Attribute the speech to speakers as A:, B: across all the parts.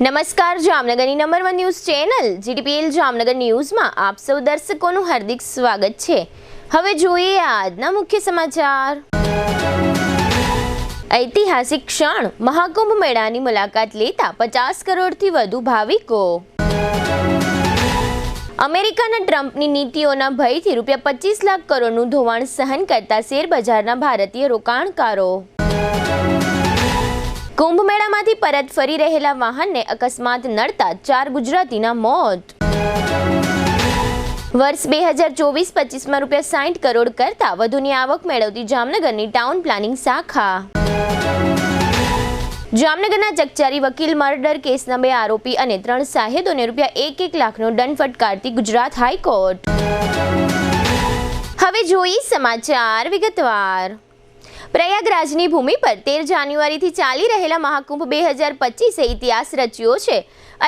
A: નમસ્કાર, જામનગરની number 1 news channel GTPL Jamnagar ન્યૂઝમાં આપ સૌ દર્શકોનું હાર્દિક સ્વાગત છે। હવે જોઈએ આજના મુખ્ય સમાચાર। ઐતિહાસિક ક્ષણ, મહાકુંભ મેળાની મુલાકાત લેતા 50 કરોડથી વધુ ભાવિકો। અમેરિકાના ટ્રમ્પની નીતિઓના ભયથી ₹25 લાખ કરોડનું ધોવાણ સહન કરતા શેરબજારના ભારતીય રોકાણકારો। કુંભ મેળામાંથી પરત ફરી રહેલા વાહનને અકસ્માત નડતા 4 ગુજરાતીના મોત। વર્ષ 2024-25માં ₹60 કરોડ કરતા વધુની આવક મેળવતી જામનગરની ટાઉન પ્લાનિંગ શાખા। જામનગરના ચકચારી વકીલ મર્ડર કેસના 2 આરોપી અને 3 સાહિદોને ₹1 લાખનો દંડ ફટકારતી ગુજરાત હાઈકોર્ટ। હવે જોઈએ સમાચાર વિગતવાર। પ્રયાગરાજની ભૂમિ પર 13 જાન્યુઆરીથી ચાલી રહેલા મહાકુંભ 2025એ ઇતિહાસ રચ્યો છે।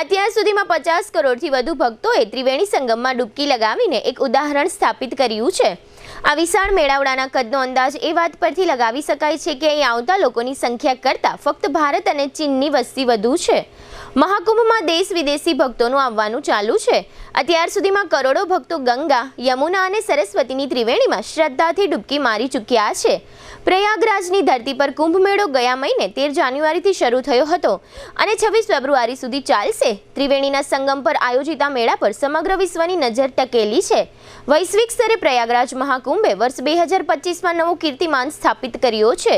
A: અત્યાર સુધીમાં 50 કરોડથી વધુ ભક્તોએ ત્રિવેણી સંગમમાં ડૂબકી લગાવીને એક ઉદાહરણ સ્થાપિત કર્યું છે। આ વિશાળ મેળાવડાના કદનો અંદાજ એ વાત પરથી લગાવી શકાય છે કે અહીં આવતા લોકોની સંખ્યા કરતાં ફક્ત ભારત અને ચીનની વસ્તી વધુ છે। મહાકુંભમાં દેશ વિદેશી ભક્તોનું આવવાનું ચાલુ છે। અત્યાર સુધીમાં કરોડો ભક્તો ગંગા, યમુના અને સરસ્વતીની ત્રિવેણીમાં શ્રદ્ધાથી ડૂબકી મારી ચૂક્યા છે। પ્રયાગરાજની ધરતી પર કુંભ મેળો ગયા મહિને 13 જાન્યુઆરીથી શરૂ થયો હતો અને 26 ફેબ્રુઆરી સુધી ચાલશે। ત્રિવેણીના સંગમ પર આયોજિત આ મેળા પર સમગ્ર વિશ્વની નજર ટકેલી છે। વૈશ્વિક સ્તરે પ્રયાગરાજ મહાકુંભે વર્ષ 2025માં નવો કીર્તિમાન સ્થાપિત કર્યો છે।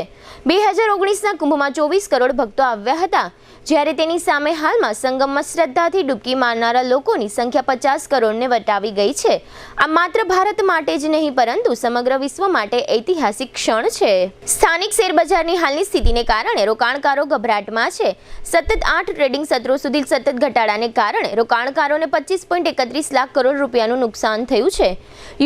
A: 2019ના કુંભમાં 24 કરોડ ભક્તો આવ્યા હતા, જ્યારે તેની સામે હાલમાં સંગમમાં શ્રદ્ધાથી ડૂબકી મારનારા લોકોની સંખ્યા 50 કરોડને વટાવી ગઈ છે। આ માત્ર ભારત માટે જ નહીં પરંતુ સમગ્ર વિશ્વ માટે ઐતિહાસિક ક્ષણ છે। સ્થાનિક શેરબજારની હાલની સ્થિતિને કારણે રોકાણકારો ગભરાટમાં છે। સતત 8 ટ્રેડિંગ સત્રો સુધી સતત ઘટાડાને કારણે રોકાણકારોને ₹25.31 લાખ કરોડ નુકસાન થયું છે।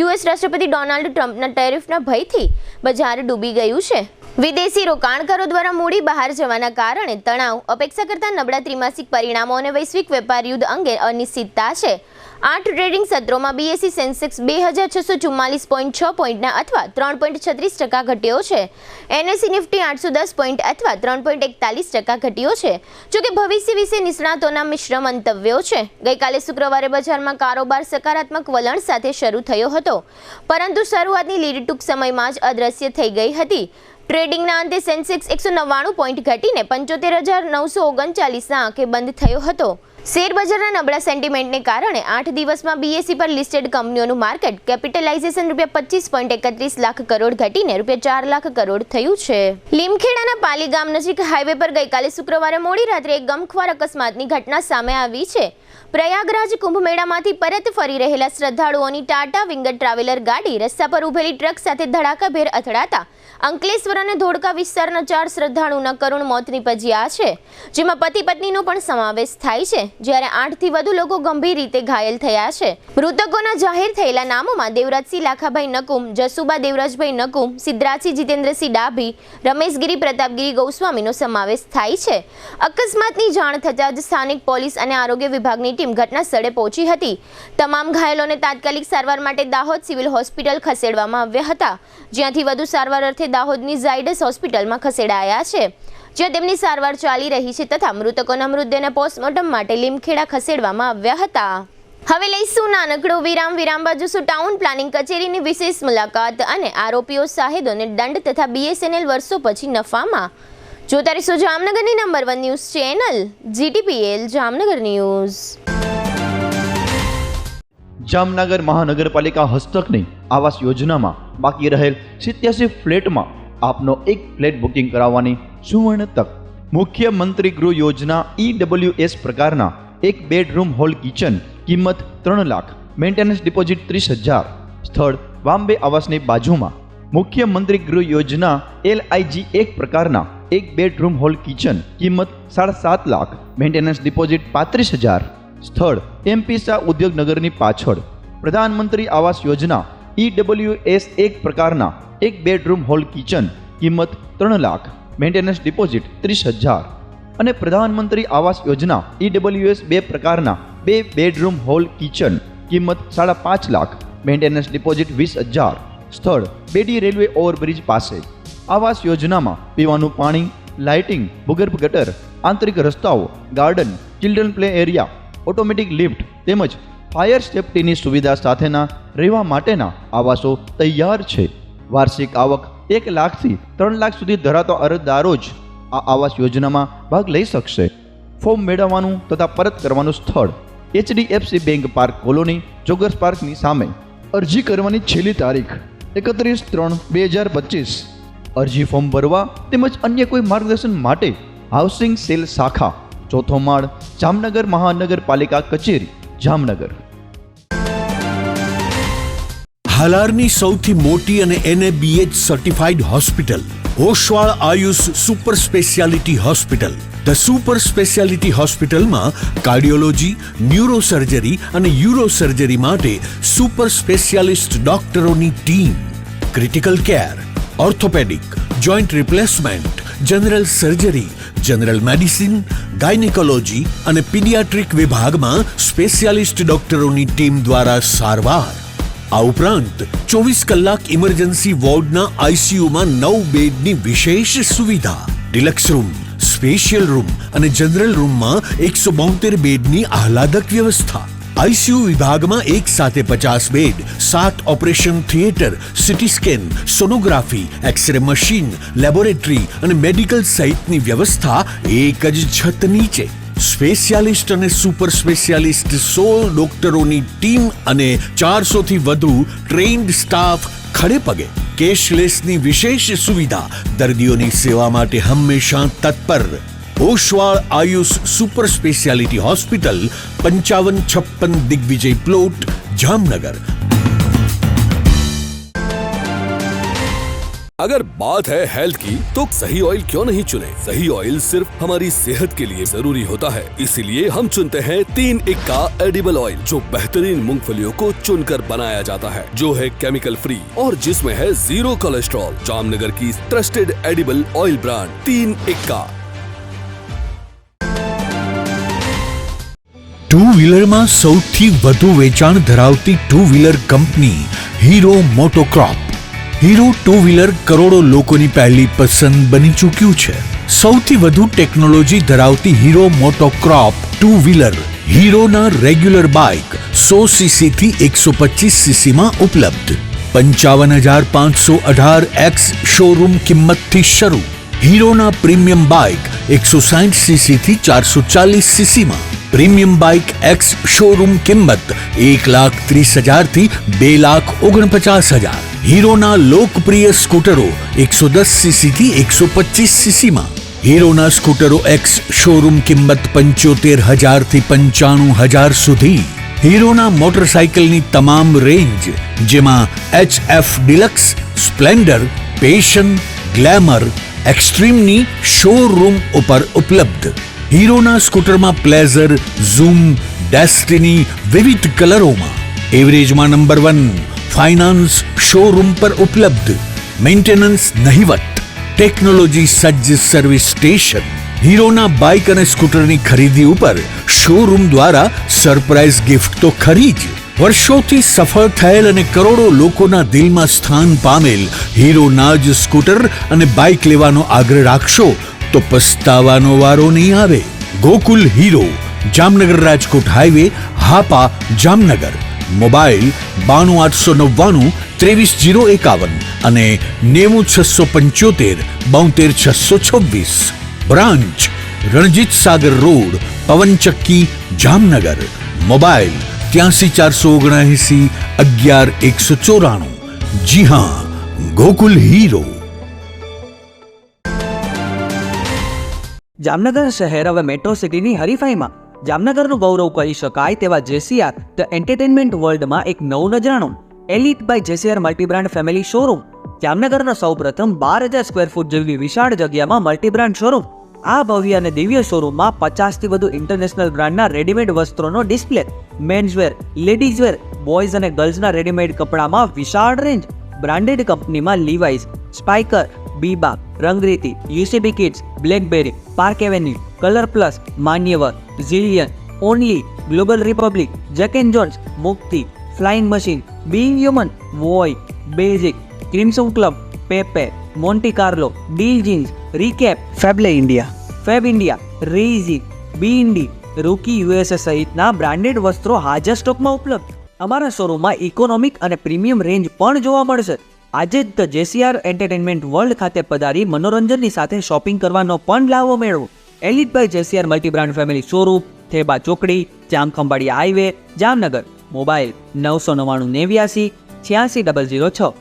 A: યુએસ રાષ્ટ્રપતિ ડોનાલ્ડ ટ્રમ્પના ટેરિફના ભયથી બજાર ડૂબી ગયું છે। વિદેશી રોકાણકારો દ્વારા મૂડી બહાર જવાના કારણે તણાવ, અપેક્ષા કરતાં નબળા ત્રિમાસિક પરિણામો અને વૈશ્વિક વેપાર યુદ્ધ અંગે અનિશ્ચિતતા છે। 8 ટ્રેડિંગ સત્રોમાં બીએસઈ સેન્સેક્સ 2644.6 પોઈન્ટના અથવા 3.36% ઘટ્યો છે। એનએસઈ નિફ્ટી 810 પોઈન્ટ અથવા 3.41% ઘટ્યો છે। જોકે ભવિષ્ય વિશે નિષ્ણાતોના મિશ્ર મંતવ્યો છે। ગઈકાલે શુક્રવારે બજારમાં કારોબાર સકારાત્મક વલણ સાથે શરૂ થયો હતો, પરંતુ શરૂઆતની લીડ ટૂંક સમયમાં જ અદ્રશ્ય થઈ ગઈ હતી। ટ્રેડિંગના અંતે સેન્સેક્સ 199 પોઈન્ટ ઘટીને 75,939ના આંકે બંધ થયો હતો। શેરબજારના નબળા સેન્ટિમેન્ટને કારણે 8 દિવસમાં બીએસઈ પર લિસ્ટેડ કંપનીઓનું માર્કેટ કેપિટલાઇઝેશન ₹25.31 લાખ કરોડ ઘટીને ₹4 લાખ કરોડ થયું છે। લીમખેડાના પાલી ગામ નજીક હાઈવે પર ગઈકાલે શુક્રવારે મોડી રાત્રે એક ગમખ્વાર અકસ્માતની ઘટના સામે આવી છે। પ્રયાગરાજ કુંભ મેળામાંથી પરત ફરી રહેલા શ્રદ્ધાળુઓની ટાટા વિંગર ટ્રાવેલર ગાડી રસ્તા પર ઉભેલી ટ્રક સાથે ધડાકાભેર અથડાતા અંકલેશ્વર અને ધોળકા વિસ્તારના 4 શ્રદ્ધાળુના કરુણ મોત નીપજ્યા છે, જેમાં પતિ પત્નીનો પણ સમાવેશ થાય છે, જ્યારે 8થી વધુ લોકો ગંભીર રીતે ઘાયલ થયા છે। મૃતકોના જાહેર થયેલા નામોમાં દેવરાજસિંહ લાખાભાઈ નકુમ, જસુબા દેવરાજભાઈ નકુમ, સિદ્ધરાજસિંહ જીતેન્દ્રસિંહ ડાભી, રમેશગીરી પ્રતાપગીરી ગૌસ્વામીનો સમાવેશ થાય છે। અકસ્માતની જાણ થતાં જ સ્થાનિક પોલીસ અને આરોગ્ય વિભાગની ટીમ ઘટના સ્થળે પહોંચી હતી। તમામ ઘાયલોને તાત્કાલિક સારવાર માટે દાહોદ સિવિલ હોસ્પિટલ ખસેડવામાં આવ્યા હતા, જ્યાંથી વધુ સારવાર અર્થે દાહોદની ઝાયડસ હોસ્પિટલમાં ખસેડાયા છે, જ્યાં તેમની સારવાર ચાલી રહી છે તથા મૃતકોના મૃતદેહને પોસ્ટમોર્ટમ માટે લીમખેડા ખસેડવામાં આવ્યા હતા। હવે લઈશું નાનકડો વિરામ બાજુ ટાઉન પ્લાનિંગ કચેરીની વિશેષ મુલાકાત અને આરોપીઓ સાહિદોને દંડ તથા બીએસએનએલ વર્ષો પછી નફામાં। જોતા રહીશું જામનગરની number 1 news channel GTPL Jamnagar news.
B: Jamnagar મહાનગરપાલિકા હસ્તકની આવાસ યોજનામાં બાકી રહેલ 87 ફ્લેટમાં આપનો એક ફ્લેટ બુકિંગ કરાવવાની સુવર્ણ તક। મુખ્યમંત્રી ગૃહ યોજના EWS પ્રકારના એક બેડરૂમ હોલ કિચન, કિંમત 3 લાખ, મેન્ટેનન્સ ડિપોઝિટ 30,000, સ્થળ બોમ્બે આવાસની બાજુમાં। મુખ્યમંત્રી ગૃહ યોજના LIG એક પ્રકારના એક બેડરૂમ હોલ કિચન, કિંમત 7.5 લાખ, મેન્ટેનન્સ ડિપોઝિટ 35,000, સ્થળ MP શાહ ઉદ્યોગનગરની પાછળ। પ્રધાનમંત્રી આવાસ યોજના EWS એક પ્રકારના એક બેડરૂમ હોલ કિચન, કિંમત 3 લાખ, મેન્ટેનન્સ ડિપોઝિટ 30,000 અને પ્રધાનમંત્રી આવાસ યોજના EWS 2 પ્રકારના 2 બેડરૂમ હોલ કિચન, કિંમત 5.5 લાખ, મેન્ટેનન્સ ડિપોઝિટ 20,000, સ્થળ બેડી રેલવે ઓવરબ્રિજ પાસે। આવાસ યોજનામાં પીવાનું પાણી, લાઇટિંગ, ભૂગર્ભ ગટર, આંતરિક રસ્તાઓ, garden, children play area, automatic lift તેમજ ફાયર સેફટીની સુવિધા સાથેના રહેવા માટેના આવાસો તૈયાર છે. વાર્ષિક આવક 1 લાખથી 3 લાખ સુધી ધરાવતા અરજદારો જ આ આવાસ યોજનામાં ભાગ લઈ શકશે. ફોર્મ મેળવવાનું તથા પરત કરવાનું સ્થળ HDFC bank park colony, joggers પાર્કની સામે. અરજી કરવાની છેલ્લી તારીખ 31/3/2025. અરજી ફોર્મ ભરવા તેમજ અન્ય કોઈ માર્ગદર્શન માટે હાઉસિંગ સેલ શાખા, 4થો માળ, જામનગર મહાનગરપાલિકા કચેરી, જામનગર.
C: હાલારની સૌથી મોટી અને NABH certified hospital Oshwal Ayush super speciality hospital. The super speciality હોસ્પિટલમાં કાર્ડિયોલોજી, ન્યુરોસર્જરી અને યુરોસર્જરી માટે સુપર સ્પેશિયાલિસ્ટ ડોક્ટરોની team, critical care, orthopaedic, joint replacement, general surgery, general medicine, gynaecology અને પીડિયાટ્રિક વિભાગમાં સ્પેશિયાલિસ્ટ ડોક્ટરોની ટીમ દ્વારા સારવાર. આ ઉપરાંત 24 કલાક ઇમરજન્સી વોર્ડના ICUમાં 9 બેડની વિશેષ સુવિધા, ડિલક્સ રૂમ, સ્પેશિયલ રૂમ અને જનરલ રૂમમાં 172 બેડની આહલાદક વ્યવસ્થા. ICU વિભાગમાં એક સાથે 50 bed, 7 operation theatre, CT scan, sonography, X-ray machine, laboratory અને મેડિકલ સહિતની વ્યવસ્થા એક જ છત નીચે. સ્પેશિયાલિસ્ટ અને સુપર સ્પેશિયાલિસ્ટ 16 ડોક્ટરોની ટીમ અને 400 થી વધુ ટ્રેન્ડ સ્ટાફ ખડે પગે. કેશલેસની વિશેષ સુવિધા, દર્દીઓની સેવા માટે હંમેશા તત્પર. Oshwal Ayush super speciality hospital, 5556 Digvijay plot, Jamnagar.
D: अगर बात है हेल्थ की तो सही ऑयल क्यों नहीं चुने? सही ऑयल सिर्फ हमारी सेहत के लिए जरूरी होता है, इसीलिए हम चुनते हैं 3 इक्का एडिबल ऑयल, जो बेहतरीन मूंगफलियों को चुनकर बनाया जाता है, जो है केमिकल फ्री और जिसमें है 0 कोलेस्ट्रॉल. जामनगर की ट्रस्टेड एडिबल ऑयल ब्रांड 3 इक्का.
C: ટુ વ્હીલરમાં સૌથી વધુ વેચાણ ધરાવતી two wheeler company Hero MotoCorp. Hero two wheeler કરોડો લોકોની પહેલી પસંદ બની ચૂક્યું છે. સૌથી વધુ ટેકનોલોજી ધરાવતી હીરો મોટોક્રોપ ટુ વ્હીલર હીરોના રેગ્યુલર બાઇક 100cc થી 125cc માં ઉપલબ્ધ. 55,518 શોરૂમ કિંમતથી શરૂ. હીરોના પ્રીમિયમ બાઇક 160cc થી 440cc માં. પ્રીમિયમ બાઇક એક્સ શોરૂમ કિંમત 1,30,000 થી 2,49,000. હીરોના લોકપ્રિય સ્કૂટરો 110cc થી 125cc માં. હીરોના સ્કૂટરો એક્સ શોરૂમ કિંમત 75,000 થી 95,000 સુધી. હીરોના મોટરસાઇકલની તમામ રેન્જ, જેમાં HF deluxe, Splendor, Passion, Glamour, એક્સ્ટ્રીમની શોરૂમ ઉપર ઉપલબ્ધ. હીરોના સ્કૂટરમાં પ્લેઝર, ઝૂમ, ડેસ્ટિની વિવિધ કલરોમાં. એવરેજમાં નંબર 1. ફાઇનાન્સ શોરૂમ પર ઉપલબ્ધ. મેન્ટેનન્સ નહિવત. ટેકનોલોજી સજ્જ સર્વિસ સ્ટેશન. હીરોના બાઇક અને સ્કૂટરની ખરીદી ઉપર શોરૂમ દ્વારા સરપ્રાઇઝ ગિફ્ટ તો ખરી જ. વર્ષોથી સફળ થયેલ અને કરોડો લોકોના દિલમાં સ્થાન પામેલ હીરોના જ સ્કૂટર અને બાઇક લેવાનો આગ્રહ રાખશો તો પસ્તાવાનો વારો નહીં આવે. Gokul hero, Jamnagar Rajkot highway, Hapa, Jamnagar. Mobile 92 899 23 051 અને 90 675 72 626. Branch Ranjit Sagar road, પવનચક્કી, Jamnagar. Mobile 83 479 11 194. જી હા, ગોકુલ હીરો.
E: જામનગર શહેર હવે મેટ્રો સિટીની હરીફાઈમાં જામનગરનું ગૌરવ કહી શકાય તેવા JCR ધ એન્ટરટેનમેન્ટ વર્લ્ડમાં એક નવું નજરાણું Elite by JCR multibrand family showroom. જામનગરના સૌપ્રથમ 12,000 સ્ક્વેર ફૂટ જેવી વિશાળ જગ્યામાં મલ્ટીબ્રાન્ડ શોરૂમ. આ ભવ્ય અને દિવ્ય શોરૂમમાં 50થી વધુ ઇન્ટરનેશનલ બ્રાન્ડના રેડીમેડ વસ્ત્રોનો ડિસ્પ્લે, મેન્સવેર, લેડીઝવેર, બોયઝ અને ગર્લ્સના રેડીમેડ કપડામાં વિશાળ રેન્જ. બ્રાન્ડેડ કંપનીમાં Levi's, Spykar, Biba, Rangriti, UCB kids, Blackberry, Park Avenue, Colour Plus, Manyavar, Zillion, Only, Global Republic, Jack and Jones, Mukti, Flying Machine, બી હ્યુમન, વોય, basic, Crimson Club, Pepe, Monte Carlo, Deal Jeans, Recap, ફેબલે India, Fab India, રેઝી, બી ઇન્ડી, Rookie USA સહિતના branded વસ્ત્રો હાજર સ્ટોકમાં ઉપલબ્ધ. અમારા શોરૂમમાં ઇકોનોમિક અને પ્રીમિયમ રેન્જ પણ જોવા મળશે. આજે જ ધ JCR એન્ટરટેનમેન્ટ વર્લ્ડ ખાતે પધારી મનોરંજનની સાથે શોપિંગ કરવાનો પણ લાવો મેળવો. Elite by JCR multibrand family showroom, Theba ચોકડી, જામખંભાળિયા હાઈવે, જામનગર. મોબાઈલ 999 89 006.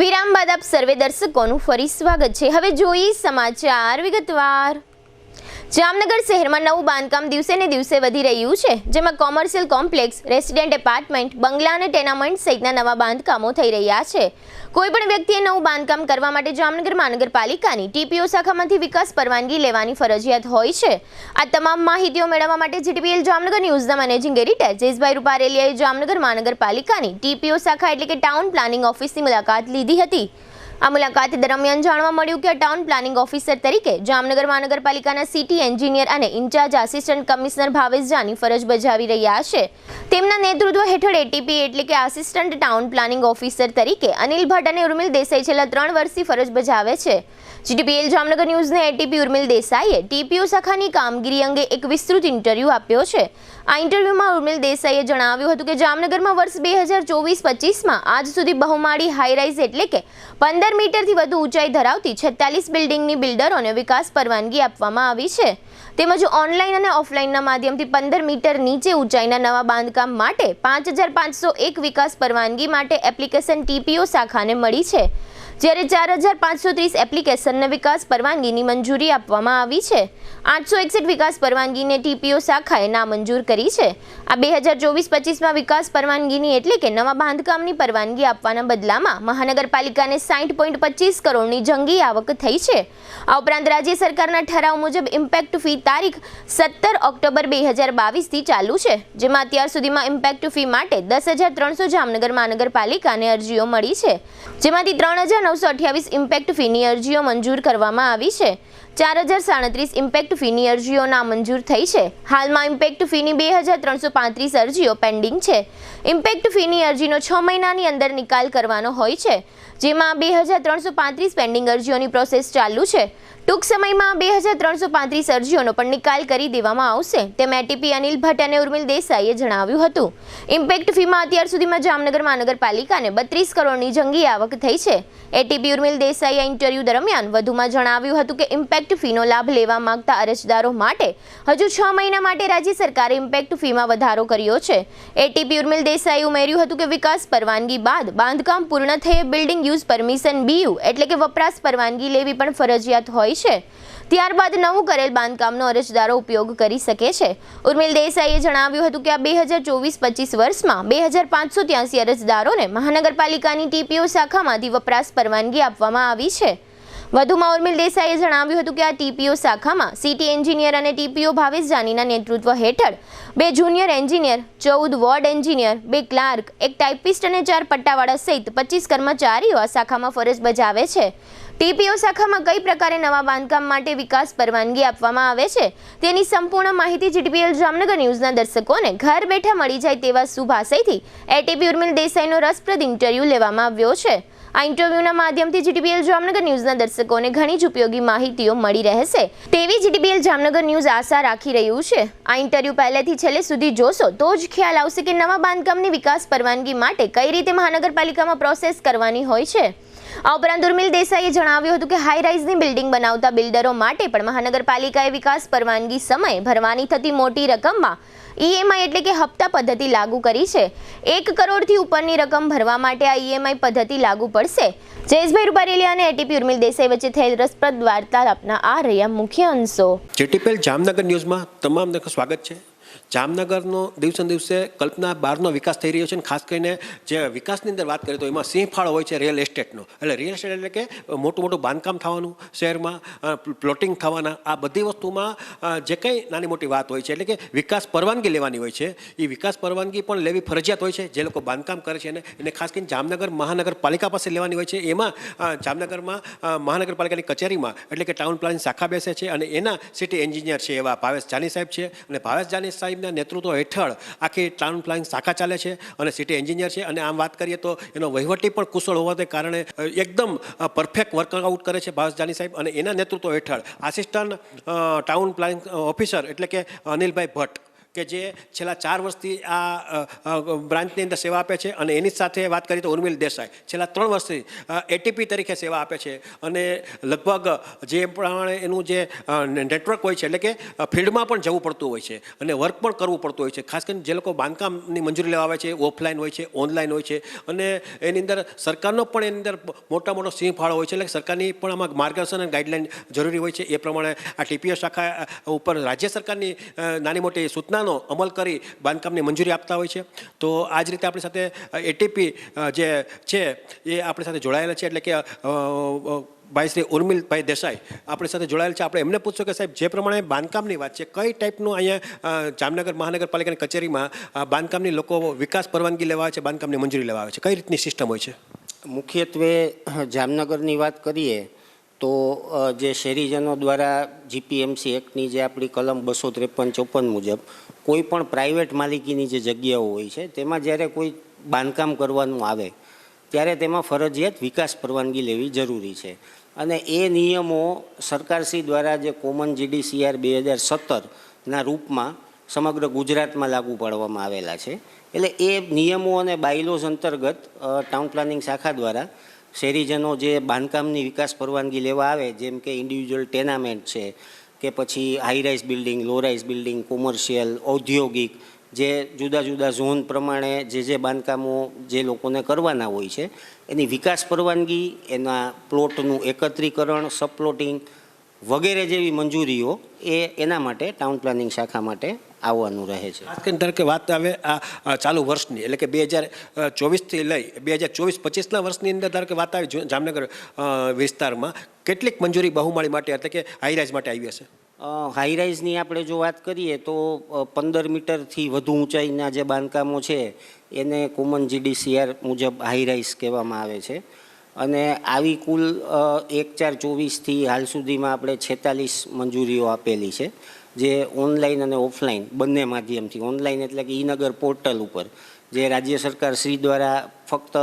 A: વિરામ બાદ આપ સર્વે દર્શકોનું ફરી સ્વાગત છે. હવે જોઈએ સમાચાર વિગતવાર. જામનગર શહેરમાં નવું બાંધકામ દિવસે ને દિવસે વધી રહ્યું છે, જેમાં કોમર્શિયલ કોમ્પ્લેક્સ, રેસિડેન્ટ એપાર્ટમેન્ટ, બંગલા અને ટેનામેન્ટ સહિતના નવા બાંધકામો થઈ રહ્યા છે. કોઈપણ વ્યક્તિએ નવું બાંધકામ કરવા માટે જામનગર મહાનગરપાલિકાની TPO શાખામાંથી વિકાસ પરવાનગી લેવાની ફરજિયાત હોય છે. આ તમામ માહિતીઓ મેળવવા માટે GTPL જામનગર ન્યૂઝના મેનેજિંગ એડિટર જયેશભાઈ રૂપારેલિયાએ જામનગર મહાનગરપાલિકાની TPO શાખા એટલે કે ટાઉન પ્લાનિંગ ઓફિસની મુલાકાત લીધી હતી. આ મુલાકાત દરમિયાન જાણવા મળ્યું કે ટાઉન પ્લાનિંગ ઓફિસર તરીકે જામનગર મહાનગરપાલિકાના સિટી એન્જિનિયર અને in-charge assistant commissioner Bhavesh Jani ફરજ બજાવી રહ્યા છે. તેમના નેતૃત્વ હેઠળ ATP એટલે કે આસિસ્ટન્ટ ટાઉન પ્લાનિંગ ઓફિસર તરીકે અનિલ ભટ્ટ અને ઉર્મિલ દેસાઈ છેલ્લા 3 વર્ષથી ફરજ બજાવે છે. GTPL જામનગર ન્યૂઝને ATP ઉર્મિલ દેસાઈએ TPO શાખાની કામગીરી અંગે એક વિસ્તૃત ઇન્ટરવ્યૂ આપ્યો છે. આ ઇન્ટરવ્યૂમાં ઉર્મિલ દેસાઈએ જણાવ્યું હતું કે જામનગરમાં વર્ષ 2024-25માં આજ સુધી બહુમાળી હાઈરાઇઝ એટલે કે 15 મીટરથી વધુ ઊંચાઈ ધરાવતી 46 બિલ્ડિંગની બિલ્ડરોને વિકાસ પરવાનગી આપવામાં આવી છે. તેમજ ઓનલાઈન અને ઓફલાઈનના માધ્યમથી 15 મીટર નીચે ઊંચાઈના નવા બાંધકામ માટે 5501 વિકાસ પરવાનગી માટે એપ્લિકેશન TPO શાખાને મળી છે, જ્યારે 4530 એપ્લિકેશનને વિકાસ પરવાનગીની મંજૂરી આપવામાં આવી છે. 861 વિકાસ પરવાનગીને TPO શાખાએ નામંજૂર કરી છે. આ 2024-25માં વિકાસ પરવાનગીની એટલે કે નવા બાંધકામની પરવાનગી આપવાના બદલામાં મહાનગરપાલિકાને 60.25 કરોડની જંગી આવક થઈ છે. આ ઉપરાંત રાજ્ય સરકારના ઠરાવ મુજબ ઇમ્પેક્ટ ફી તારીખ 17 ઓક્ટોબર 2022થી ચાલુ છે, જેમાં અત્યાર સુધીમાં ઇમ્પેક્ટ ફી માટે 10,300 જામનગર મહાનગરપાલિકાને અરજીઓ મળી છે, જેમાંથી 3,928 ઇમ્પેક્ટ ફીની અરજીઓ મંજૂર કરવામાં આવી છે. 4,037 ઇમ્પેક્ટ ફીની અરજીઓ નામંજૂર થઈ છે. હાલમાં ઇમ્પેક્ટ ફીની 2,335 અરજીઓ પેન્ડિંગ છે. ઇમ્પેક્ટ ફીની અરજીનો 6 મહિનાની અંદર નિકાલ કરવાનો હોય છે, જેમાં 2,335 પેન્ડિંગ અરજીઓની પ્રોસેસ ચાલુ છે. ટૂંક સમયમાં 2,335 અરજીઓનો પણ નિકાલ કરી દેવામાં આવશે, તેમ ATP અનિલ ભટ્ટ અને ઉર્મિલ દેસાઈએ જણાવ્યું હતું. ઇમ્પેક્ટ ફીમાં અત્યાર સુધીમાં જામનગર મહાનગરપાલિકાને 32 કરોડની જંગી આવક થઈ છે. ATP ઉર્મિલ દેસાઈએ ઇન્ટરવ્યૂ દરમિયાન વધુમાં જણાવ્યું હતું કે ઇમ્પેક્ટ ફીનો લાભ લેવા માંગતા અરજદારો માટે હજુ 6 મહિના માટે રાજ્ય સરકારે ઇમ્પેક્ટ ફીમાં વધારો કર્યો છે. ATP ઉર્મિલ દેસાઈએ ઉમેર્યું હતું કે વિકાસ પરવાનગી બાદ બાંધકામ પૂર્ણ થયે બિલ્ડિંગ યુઝ પરમિશન BU એટલે કે વપરાશ પરવાનગી લેવી પણ ફરજિયાત હોય છે. ત્યારબાદ નવું કરેલ બાંધકામનો અરજદારો ઉપયોગ કરી શકે છે. ઉર્મિલ દેસાઈએ જણાવ્યું હતું કે આ 2024-25 વર્ષમાં 2,583 અરજદારોને મહાનગરપાલિકાની TPO શાખામાંથી વપરાશ પરવાનગી આપવામાં આવી છે. વધુમાં ઉર્મિલ દેસાઈએ જણાવ્યું હતું કે આ TPO શાખામાં સિટી એન્જિનિયર અને TPO ભાવેશ જાનીના નેતૃત્વ હેઠળ 2 junior engineer, 14 ward engineer, 2 clerk, 1 ટાઇપિસ્ટ અને 4 પટ્ટાવાળા સહિત 25 કર્મચારીઓ આ શાખામાં ફરજ બજાવે છે. TPO શાખામાં કઈ પ્રકારે નવા બાંધકામ માટે વિકાસ પરવાનગી આપવામાં આવે છે તેની સંપૂર્ણ માહિતી GTPL જામનગર ન્યૂઝના દર્શકોને ઘર બેઠા મળી જાય તેવા શુભ આશયથી ATP ઉર્મિલ દેસાઈનો રસપ્રદ ઇન્ટરવ્યૂ લેવામાં આવ્યો છે. આ ઇન્ટરવ્યૂના માધ્યમથી GTPL જામનગર ન્યૂઝના દર્શકોને ઘણી જ ઉપયોગી માહિતીઓ મળી રહેશે તેવી GTPL જામનગર ન્યૂઝ આશા રાખી રહ્યું છે. આ ઇન્ટરવ્યૂ પહેલેથી છેલ્લે સુધી જોશો તો જ ખ્યાલ આવશે કે નવા બાંધકામની વિકાસ પરવાનગી માટે કઈ રીતે મહાનગરપાલિકામાં પ્રોસેસ કરવાની હોય છે. આ ઉપરાંત ઉર્મિલ દેસાઈએ જણાવ્યું હતું કે હાઈ રાઇઝની બિલ્ડિંગ બનાવતા બિલ્ડરો માટે પણ મહાનગરપાલિકાએ વિકાસ પરવાનગી સમયે ભરવાની થતી મોટી રકમમાં EMI એટલે કે હપ્તા પદ્ધતિ લાગુ કરી છે. 1 કરોડથી ઉપરની રકમ ભરવા માટે આ EMI પદ્ધતિ લાગુ પડશે. જયેશભાઈ રૂપારેલિયા અને ATP ઉર્મિલ દેસાઈ વચ્ચે થયેલ રસપ્રદ વાર્તાલાપના આ રહ્યા મુખ્ય અંશો.
F: GTPL જામનગર ન્યૂઝમાં તમામને સ્વાગત છે. જામનગરનો દિવસે દિવસે કલ્પના બહારનો વિકાસ થઈ રહ્યો છે અને ખાસ કરીને જે વિકાસની અંદર વાત કરીએ તો એમાં સિંહ ફાળો હોય છે રિયલ એસ્ટેટનો. એટલે રિયલ એસ્ટેટ એટલે કે મોટું મોટું બાંધકામ થવાનું, શહેરમાં પ્લોટિંગ થવાના, આ બધી વસ્તુમાં જે કંઈ નાની મોટી વાત હોય છે એટલે કે વિકાસ પરવાનગી લેવાની હોય છે, એ વિકાસ પરવાનગી પણ લેવી ફરજિયાત હોય છે. જે લોકો બાંધકામ કરે છે એને ખાસ કરીને જામનગર મહાનગરપાલિકા પાસે લેવાની હોય છે. એમાં જામનગરમાં મહાનગરપાલિકાની કચેરીમાં એટલે કે ટાઉન પ્લાનિંગ શાખા બેસે છે અને એના સિટી એન્જિનિયર છે એવા ભાવેશ જાની સાહેબ છે. અને ભાવેશ જાની સાહેબના નેતૃત્વ હેઠળ આખી ટાઉન પ્લાનિંગ શાખા ચાલે છે અને સિટી એન્જિનિયર છે. અને આમ વાત કરીએ તો એનો વહીવટી પણ કુશળ હોવાને કારણે એકદમ પરફેક્ટ વર્કઆઉટ કરે છે ભાવેશ જાની સાહેબ. અને એના નેતૃત્વ હેઠળ આસિસ્ટન્ટ ટાઉન પ્લાનિંગ ઓફિસર એટલે કે અનિલભાઈ ભટ્ટ કે જે છેલ્લા 4 વર્ષથી આ બ્રાન્ચની અંદર સેવા આપે છે. અને એની સાથે વાત કરીએ તો ઉર્મિલ દેસાઈ છેલ્લા 3 વર્ષથી એટીપી તરીકે સેવા આપે છે. અને લગભગ જે પ્રમાણે એનું જે નેટવર્ક હોય છે એટલે કે ફિલ્ડમાં પણ જવું પડતું હોય છે અને વર્ક પણ કરવું પડતું હોય છે. ખાસ કરીને જે લોકો બાંધકામની મંજૂરી લેવા આવે છે ઓફલાઈન હોય છે, ઓનલાઈન હોય છે. અને એની અંદર સરકારનો પણ એની અંદર મોટો સિંહ ફાળો હોય છે. એટલે સરકારની પણ આમાં માર્ગદર્શન અને ગાઈડલાઈન જરૂરી હોય છે. એ પ્રમાણે આ ટીપીઓ શાખા ઉપર રાજ્ય સરકારની નાની મોટી સૂચના અમલ કરી બાંધકામની મંજૂરી આપતા હોય છે. તો આ જ રીતે આપણી સાથે એટીપી જે છે એ આપણી સાથે જોડાયેલા છે. એટલે કે ભાઈ શ્રી ઉર્મિલભાઈ દેસાઈ આપણી સાથે જોડાયેલ છે. આપણે એમને પૂછશું કે સાહેબ જે પ્રમાણે બાંધકામની વાત છે કઈ ટાઈપનું અહીંયા જામનગર મહાનગરપાલિકાની કચેરીમાં બાંધકામની લોકો વિકાસ પરવાનગી લેવા આવે છે, બાંધકામની મંજૂરી લેવા આવે છે, કઈ રીતની સિસ્ટમ હોય છે?
G: મુખ્યત્વે જામનગરની વાત કરીએ તો જે શહેરીજનો દ્વારા જીપીએમસી એક્ટની જે આપણી કલમ 253-54 મુજબ કોઈ પણ પ્રાઇવેટ માલિકીની જે જગ્યાઓ હોય છે તેમાં જ્યારે કોઈ બાંધકામ કરવાનું આવે ત્યારે તેમાં ફરજિયાત વિકાસ પરવાનગી લેવી જરૂરી છે. અને એ નિયમો સરકારશ્રી દ્વારા જે કોમન GDCR 2017ના રૂપમાં સમગ્ર ગુજરાતમાં લાગુ પાડવામાં આવેલા છે. એટલે એ નિયમો અને બાયલોઝ અંતર્ગત ટાઉન પ્લાનિંગ શાખા દ્વારા શહેરીજનો જે બાંધકામની વિકાસ પરવાનગી લેવા આવે જેમ કે ઇન્ડિવિજ્યુઅલ ટેનામેન્ટ છે કે પછી હાઈ રાઇઝ બિલ્ડિંગ, લો રાઇઝ બિલ્ડિંગ, કોમર્શિયલ, ઔદ્યોગિક, જે જુદા જુદા ઝોન પ્રમાણે જે બાંધકામો જે લોકોને કરવાના હોય છે એની વિકાસ પરવાનગી, એના પ્લોટનું એકત્રીકરણ, સબપ્લોટિંગ વગેરે જેવી મંજૂરીઓ એના માટે ટાઉન પ્લાનિંગ શાખા માટે આવવાનું રહે છે.
F: ખાસ કરીને ધારો કે વાત આવે આ ચાલુ વર્ષની એટલે કે 2024થી લઈ 2024-25ના વર્ષની અંદર ધારો કે વાત આવે જામનગર વિસ્તારમાં કેટલીક મંજૂરી બહુમાળી માટે એટલે કે હાઈરાઇઝ માટે આવી હશે?
G: હાઈરાઇઝની આપણે જો વાત કરીએ તો 15 મીટરથી વધુ ઊંચાઈના જે બાંધકામો છે એને કોમન GDCR મુજબ હાઈરાઇઝ કહેવામાં આવે છે. અને આવી કુલ 1/4/24થી હાલ સુધીમાં આપણે 46 મંજૂરીઓ આપેલી છે જે ઓનલાઈન અને ઓફલાઈન બંને માધ્યમથી, ઓનલાઈન એટલે કે ઈ-નગર પોર્ટલ ઉપર જે રાજ્ય સરકાર શ્રી દ્વારા ફક્ત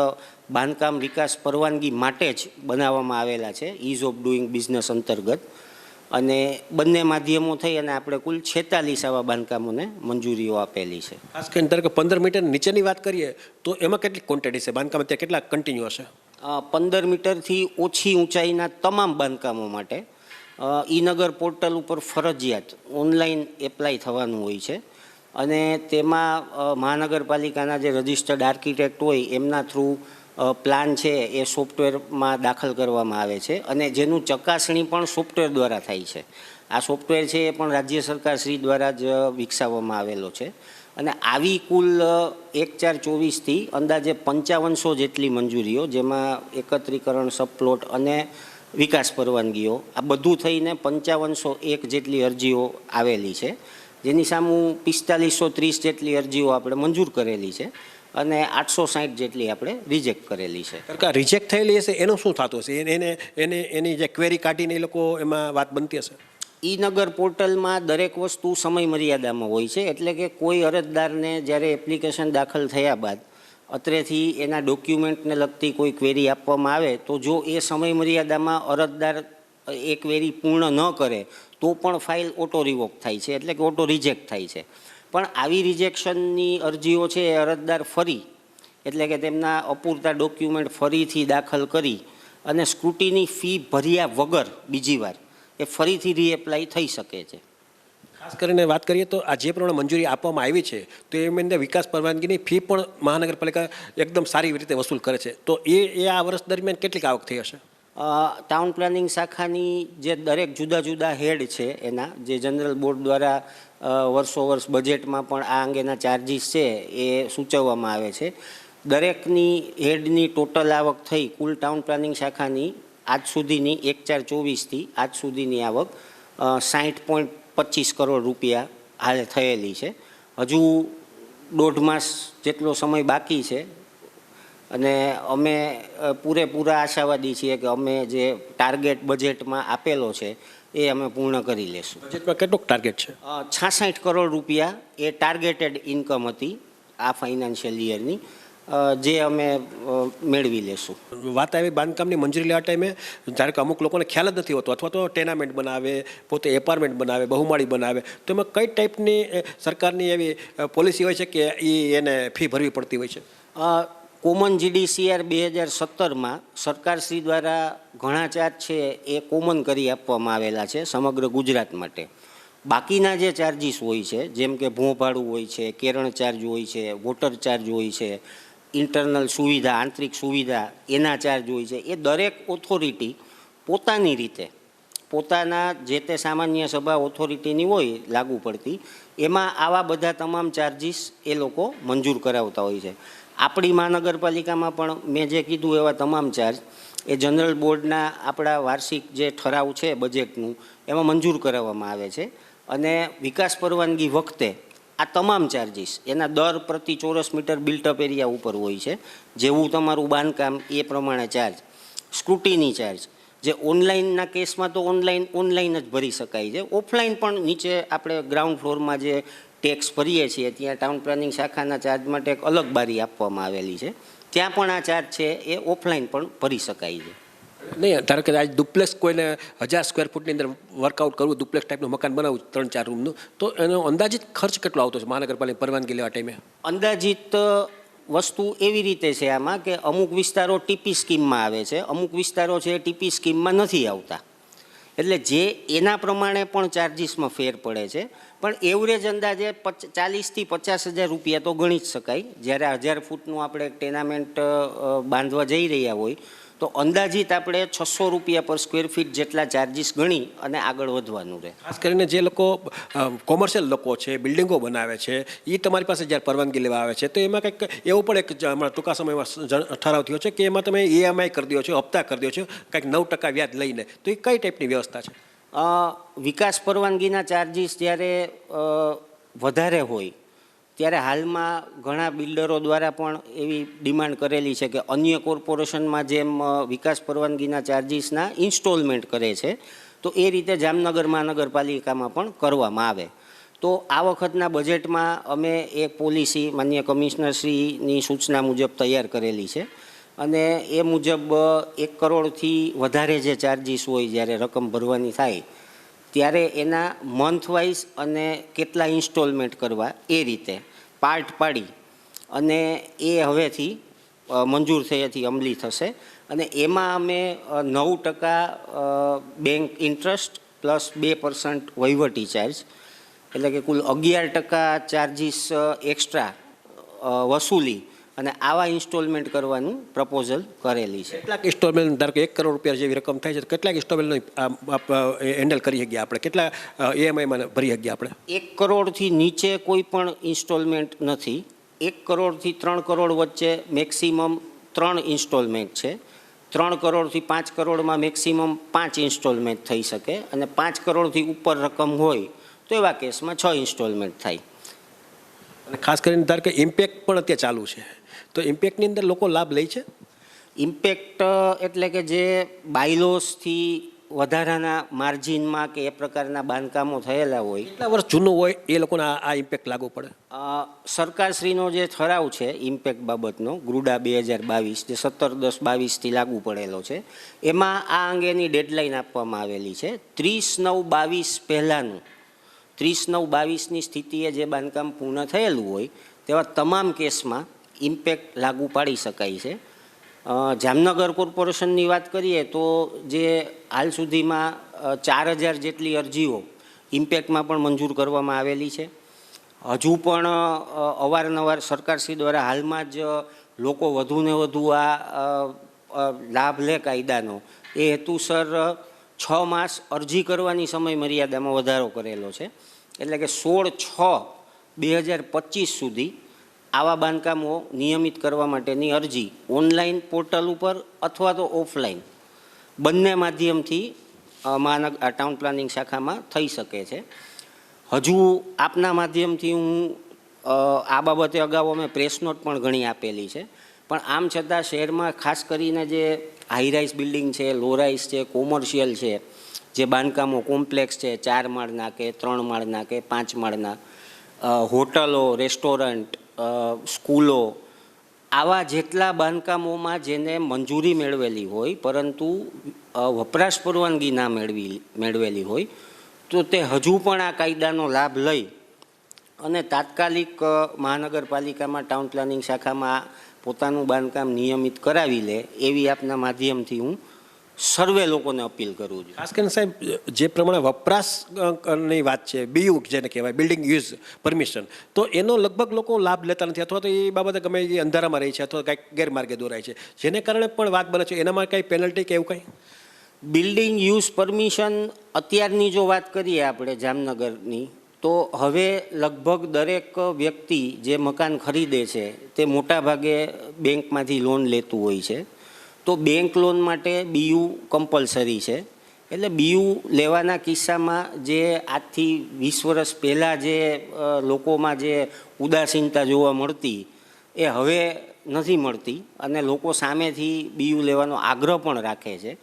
G: બાંધકામ વિકાસ પરવાનગી માટે જ બનાવવામાં આવેલા છે ઇઝ ઓફ ડુઈંગ બિઝનેસ અંતર્ગત. અને બંને માધ્યમો થઈ અને આપણે કુલ 46 આવા બાંધકામોને મંજૂરીઓ આપેલી છે.
F: ખાસ કરીને ધારો કે 15 મીટર નીચેની વાત કરીએ તો એમાં કેટલી ક્વોન્ટિટી છે બાંધકામ ત્યાં કેટલા કન્ટિન્યુ હશે?
G: 15 મીટરથી ઓછી ઊંચાઈના તમામ બાંધકામો માટે ઈ-નગર પોર્ટલ ઉપર ફરજિયાત ઓનલાઈન એપ્લાય થવાનું હોય છે. અને તેમાં મહાનગરપાલિકાના જે રજિસ્ટર્ડ આર્કિટેક્ટ હોય એમના થ્રુ પ્લાન છે એ સોફ્ટવેરમાં દાખલ કરવામાં આવે છે અને જેનું ચકાસણી પણ સોફ્ટવેર દ્વારા થાય છે. આ સોફ્ટવેર છે એ પણ રાજ્ય સરકાર શ્રી દ્વારા જ વિકસાવવામાં આવેલો છે. અને આવી કુલ 1/4/24થી અંદાજે 5500 જેટલી મંજૂરીઓ, જેમાં એકત્રીકરણ, સબપ્લોટ અને વિકાસ પરવાનગીઓ, આ બધું થઈને 5501 જેટલી અરજીઓ આવેલી છે. જેની સામે 4530 જેટલી અરજીઓ આપણે મંજૂર કરેલી છે અને 860 જેટલી આપણે રિજેક્ટ કરેલી છે.
F: રિજેક્ટ થયેલી હશે એનું શું થતું હશે? એની જે ક્વેરી કાઢીને એ લોકો એમાં વાત બનતી હશે?
G: ઈ-નગર પોર્ટલમાં દરેક વસ્તુ સમય મર્યાદામાં હોય છે. એટલે કે કોઈ અરજદારને જ્યારે એપ્લિકેશન દાખલ થયા બાદ અત્રેથી એના ડોક્યુમેન્ટને લગતી કોઈ ક્વેરી આપવામાં આવે તો જો એ સમય મર્યાદામાં અરજદાર એ ક્વેરી પૂર્ણ ન કરે તો પણ ફાઇલ ઓટો રિવોક થાય છે, એટલે કે ઓટો રિજેક્ટ થાય છે. પણ આવી રિજેક્શનની અરજીઓ છે એ અરજદાર ફરી એટલે કે તેમના અપૂરતા ડોક્યુમેન્ટ ફરીથી દાખલ કરી અને સ્ક્રુટીની ફી ભર્યા વગર બીજી વાર એ ફરીથી રીએપ્લાય થઈ શકે છે.
F: ખાસ કરીને વાત કરીએ તો આ જે પ્રમાણે મંજૂરી આપવામાં આવી છે તો એની અંદર વિકાસ પરવાનગીની ફી પણ મહાનગરપાલિકા એકદમ સારી રીતે વસૂલ કરે છે. તો એ આ વર્ષ દરમિયાન કેટલીક આવક થઈ હશે?
G: ટાઉન પ્લાનિંગ શાખાની જે દરેક જુદા જુદા હેડ છે એના જે જનરલ બોર્ડ દ્વારા વર્ષો બજેટમાં પણ આ અંગેના ચાર્જીસ છે એ સૂચવવામાં આવે છે. દરેકની હેડની ટોટલ આવક થઈ કુલ ટાઉન પ્લાનિંગ શાખાની આજ સુધીની 1/4/24થી આજ સુધીની આવક 60.25 કરોડ રૂપિયા હાલ થયેલી છે. હજુ 1.5 માસ જેટલો સમય બાકી છે અને અમે પૂરેપૂરા આશાવાદી છીએ કે અમે જે ટાર્ગેટ બજેટમાં આપેલો છે એ અમે પૂર્ણ કરી લેશું.
F: બજેટમાં કેટલોક ટાર્ગેટ છે?
G: 66 કરોડ રૂપિયા એ ટાર્ગેટેડ ઇન્કમ હતી આ ફાઇનાન્શિયલ યરની, જે અમે મેળવી લેશું.
F: વાત આવી બાંધકામની મંજૂરી લેવા ટાઈમે જ્યારે કે અમુક લોકોને ખ્યાલ જ નથી હોતો, અથવા તો ટેનામેન્ટ બનાવે, પોતે એપાર્ટમેન્ટ બનાવે, બહુમાળી બનાવે, તો એમાં કઈ ટાઈપની સરકારની એવી પોલિસી હોય છે કે એને ફી ભરવી પડતી હોય છે?
G: કોમન GDCR 2017માં સરકારશ્રી દ્વારા ઘણા ચાર્જ છે એ કોમન કરી આપવામાં આવેલા છે સમગ્ર ગુજરાત માટે. બાકીના જે ચાર્જીસ હોય છે, જેમ કે ભોંભાડું હોય છે, કેરણ ચાર્જ હોય છે, વોટર ચાર્જ હોય છે, ઇન્ટરનલ સુવિધા, આંતરિક સુવિધા, એના ચાર્જ હોય છે, એ દરેક ઓથોરિટી પોતાની રીતે પોતાના જે તે સામાન્ય સભા ઓથોરિટીની હોય લાગુ પડતી, એમાં આવા બધા તમામ ચાર્જીસ એ લોકો મંજૂર કરાવતા હોય છે. આપણી મહાનગરપાલિકામાં પણ મેં જે કીધું એવા તમામ ચાર્જ એ જનરલ બોર્ડના આપણા વાર્ષિક જે ઠરાવ છે બજેટનું, એમાં મંજૂર કરાવવામાં આવે છે. અને વિકાસ પરવાનગી વખતે આ તમામ ચાર્જીસ એના દર પ્રતિ ચોરસ મીટર બિલ્ટઅપ એરિયા ઉપર હોય છે. જેવું તમારું બાંધકામ એ પ્રમાણે ચાર્જ. સ્ક્રુટીની ચાર્જ જે ઓનલાઈનના કેસમાં તો ઓનલાઈન જ ભરી શકાય છે. ઓફલાઈન પણ નીચે આપણે ગ્રાઉન્ડ ફ્લોરમાં જે ટેક્સ ભરીએ છીએ ત્યાં ટાઉન પ્લાનિંગ શાખાના ચાર્જ માટે એક અલગ બારી આપવામાં આવેલી છે. ત્યાં પણ આ ચાર્જ છે એ ઓફલાઈન પણ ભરી શકાય છે.
F: નહીં, ધારો કે આજ ડુપ્લેક્સ કોઈને 1000 સ્ક્વેર ફૂટની અંદર વર્કઆઉટ કરવું, ડુપ્લેક્સ ટાઈપનું મકાન બનાવવું 3-4 રૂમનું, તો એનો અંદાજિત ખર્ચ કેટલો આવતો છે મહાનગરપાલિકા પરવાનગી લેવા ટાઈમે?
G: અંદાજિત વસ્તુ એવી રીતે છે આમાં કે અમુક વિસ્તારો ટીપી સ્કીમમાં આવે છે, અમુક વિસ્તારો છે એ ટીપી સ્કીમમાં નથી આવતા, એટલે જે એના પ્રમાણે પણ ચાર્જીસમાં ફેર પડે છે. પણ એવરેજ અંદાજે 40,000 થી 50,000 રૂપિયા તો ગણી જ શકાય. જ્યારે 1000 ફૂટનું આપણે ટેનામેન્ટ બાંધવા જઈ રહ્યા હોય તો અંદાજિત આપણે 600 રૂપિયા પર સ્ક્વેર ફીટ જેટલા ચાર્જીસ ગણી અને આગળ વધવાનું રહે.
F: ખાસ કરીને જે લોકો કોમર્શિયલ લોકો છે, બિલ્ડિંગો બનાવે છે, એ તમારી પાસે જ્યારે પરવાનગી લેવા આવે છે તો એમાં કંઈક એવું પણ એક હમણાં ટૂંકા સમયમાં ઠરાવ થયો છે કે એમાં તમે EMI કરી દો છો, હપ્તા કરી દો છો, કંઈક 9% વ્યાજ લઈને, તો એ કઈ ટાઈપની વ્યવસ્થા છે?
G: વિકાસ પરવાનગીના ચાર્જીસ જ્યારે વધારે હોય ત્યારે હાલમાં ઘણા બિલ્ડરો દ્વારા પણ એવી ડિમાન્ડ કરેલી છે કે અન્ય કોર્પોરેશનમાં જેમ વિકાસ પરવાનગીના ચાર્જીસના ઇન્સ્ટોલમેન્ટ કરે છે તો એ રીતે જામનગર મહાનગરપાલિકામાં પણ કરવામાં આવે. તો આ વખતના બજેટમાં અમે એક પોલિસી માનનીય કમિશનરશ્રીની સૂચના મુજબ તૈયાર કરેલી છે અને એ મુજબ 1 કરોડથી વધારે જે ચાર્જીસ હોય જ્યારે રકમ ભરવાની થાય ત્યારે એના મંથ વાઇઝ અને કેટલા ઇન્સ્ટોલમેન્ટ કરવા એ રીતે પાર્ટ પાડી અને એ હવેથી મંજૂર થયેથી અમલી થશે. અને એમાં અમે 9% બેંક ઇન્ટરેસ્ટ પ્લસ 2% વહીવટી ચાર્જ, એટલે કે કુલ 11% ચાર્જીસ એક્સ્ટ્રા વસૂલી અને આવા ઇન્સ્ટોલમેન્ટ કરવાનું પ્રપોઝલ કરેલી છે.
F: કેટલાક ઇન્સ્ટોલમેન્ટ, ધારો કે 1 કરોડ રૂપિયા જેવી રકમ થાય છે, કેટલાક ઇન્સ્ટોલમેન્ટ હેન્ડલ કરી શકીએ આપણે? કેટલા EMIમાં ભરી શકીએ આપણે?
G: 1 કરોડથી નીચે કોઈ પણ ઇન્સ્ટોલમેન્ટ નથી. 1 કરોડથી 3 કરોડ વચ્ચે મેક્સિમમ 3 ઇન્સ્ટોલમેન્ટ છે. 3 કરોડથી 5 કરોડમાં મેક્સિમમ 5 ઇન્સ્ટોલમેન્ટ થઈ શકે અને 5 કરોડથી ઉપર રકમ હોય તો એવા કેસમાં 6 ઇન્સ્ટોલમેન્ટ થાય.
F: અને ખાસ કરીને ધારો કે ઇમ્પેક્ટ પણ અત્યારે ચાલુ છે, તો ઇમ્પેક્ટની અંદર લોકો લાભ લે છે?
G: ઇમ્પેક્ટ એટલે કે જે બાયલોસથી વધારાના માર્જિનમાં કે એ પ્રકારના બાંધકામો થયેલા હોય,
F: કેટલા વર્ષ જૂનું હોય એ લોકોને આ ઇમ્પેક્ટ લાગુ પડે?
G: સરકારશ્રીનો જે ઠરાવ છે ઇમ્પેક્ટ બાબતનો, ગુડા 2022, જે 17/10/22થી લાગુ પડેલો છે, એમાં આ અંગેની ડેડલાઇન આપવામાં આવેલી છે. 30/9/22 પહેલાંનું, 30/9/22ની સ્થિતિએ જે બાંધકામ પૂર્ણ થયેલું હોય તેવા તમામ કેસમાં ઇમ્પેક્ટ લાગુ પાડી શકાય છે. જામનગર કોર્પોરેશનની વાત કરીએ તો જે હાલ સુધીમાં 4000 જેટલી અરજીઓ ઇમ્પેક્ટમાં પણ મંજૂર કરવામાં આવેલી છે. હજુ પણ અવારનવાર સરકારશ્રી દ્વારા હાલમાં જ લોકો વધુને વધુ આ લાભ લે કાયદાનો એ હેતુસર 6 માસ અરજી કરવાની સમય મર્યાદામાં વધારો કરેલો છે. એટલે કે 16/6/2025 સુધી આવા બાંધકામો નિયમિત કરવા માટેની અરજી ઓનલાઈન પોર્ટલ ઉપર અથવા તો ઓફલાઈન બંને માધ્યમથી ટાઉન પ્લાનિંગ શાખામાં થઈ શકે છે. હજુ આપના માધ્યમથી હું આ બાબતે અગાઉ અમે પ્રેસ નોટ પણ ઘણી આપેલી છે, પણ આમ છતાં શહેરમાં ખાસ કરીને જે હાઈ રાઇઝ બિલ્ડિંગ છે, લો રાઇઝ છે, કોમર્શિયલ છે, જે બાંધકામો કોમ્પ્લેક્સ છે 4 માળના કે 3 માળના કે 5 માળના, હોટલો, રેસ્ટોરન્ટ, સ્કૂલો, આવા જેટલા બાંધકામોમાં જેને મંજૂરી મેળવેલી હોય પરંતુ વપરાશ પરવાનગી ના મેળવેલી હોય તો તે હજુ પણ આ કાયદાનો લાભ લઈ અને તાત્કાલિક મહાનગરપાલિકામાં ટાઉન પ્લાનિંગ શાખામાં પોતાનું બાંધકામ નિયમિત કરાવી લે એવી આપના માધ્યમથી હું સર્વે લોકોને અપીલ કરું છું.
F: ખાસ કરીને સાહેબ જે પ્રમાણે વપરાશની વાત છે, બીયુ જેને કહેવાય બિલ્ડિંગ યુઝ પરમિશન, તો એનો લગભગ લોકો લાભ લેતા નથી અથવા તો એ બાબતે ગમે એ અંધારામાં રહી છે અથવા કંઈક ગેરમાર્ગે દોરાય છે, જેને કારણે પણ વાત બને છે. એનામાં કંઈ પેનલ્ટી કે એવું કંઈ?
G: બિલ્ડિંગ યુઝ પરમિશન અત્યારની જો વાત કરીએ આપણે જામનગરની, તો હવે લગભગ દરેક વ્યક્તિ જે મકાન ખરીદે છે તે મોટાભાગે બેંકમાંથી લોન લેતું હોય છે. તો બેંક લોન માટે બીયુ કમ્પલસરી છે. એટલે બીયુ લેવાના કિસ્સામાં જે આજથી 20 વર્ષ પહેલાં જે લોકોમાં જે ઉદાસીનતા જોવા મળતી એ હવે નથી મળતી અને લોકો સામેથી બીયુ લેવાનો આગ્રહ પણ રાખે છે.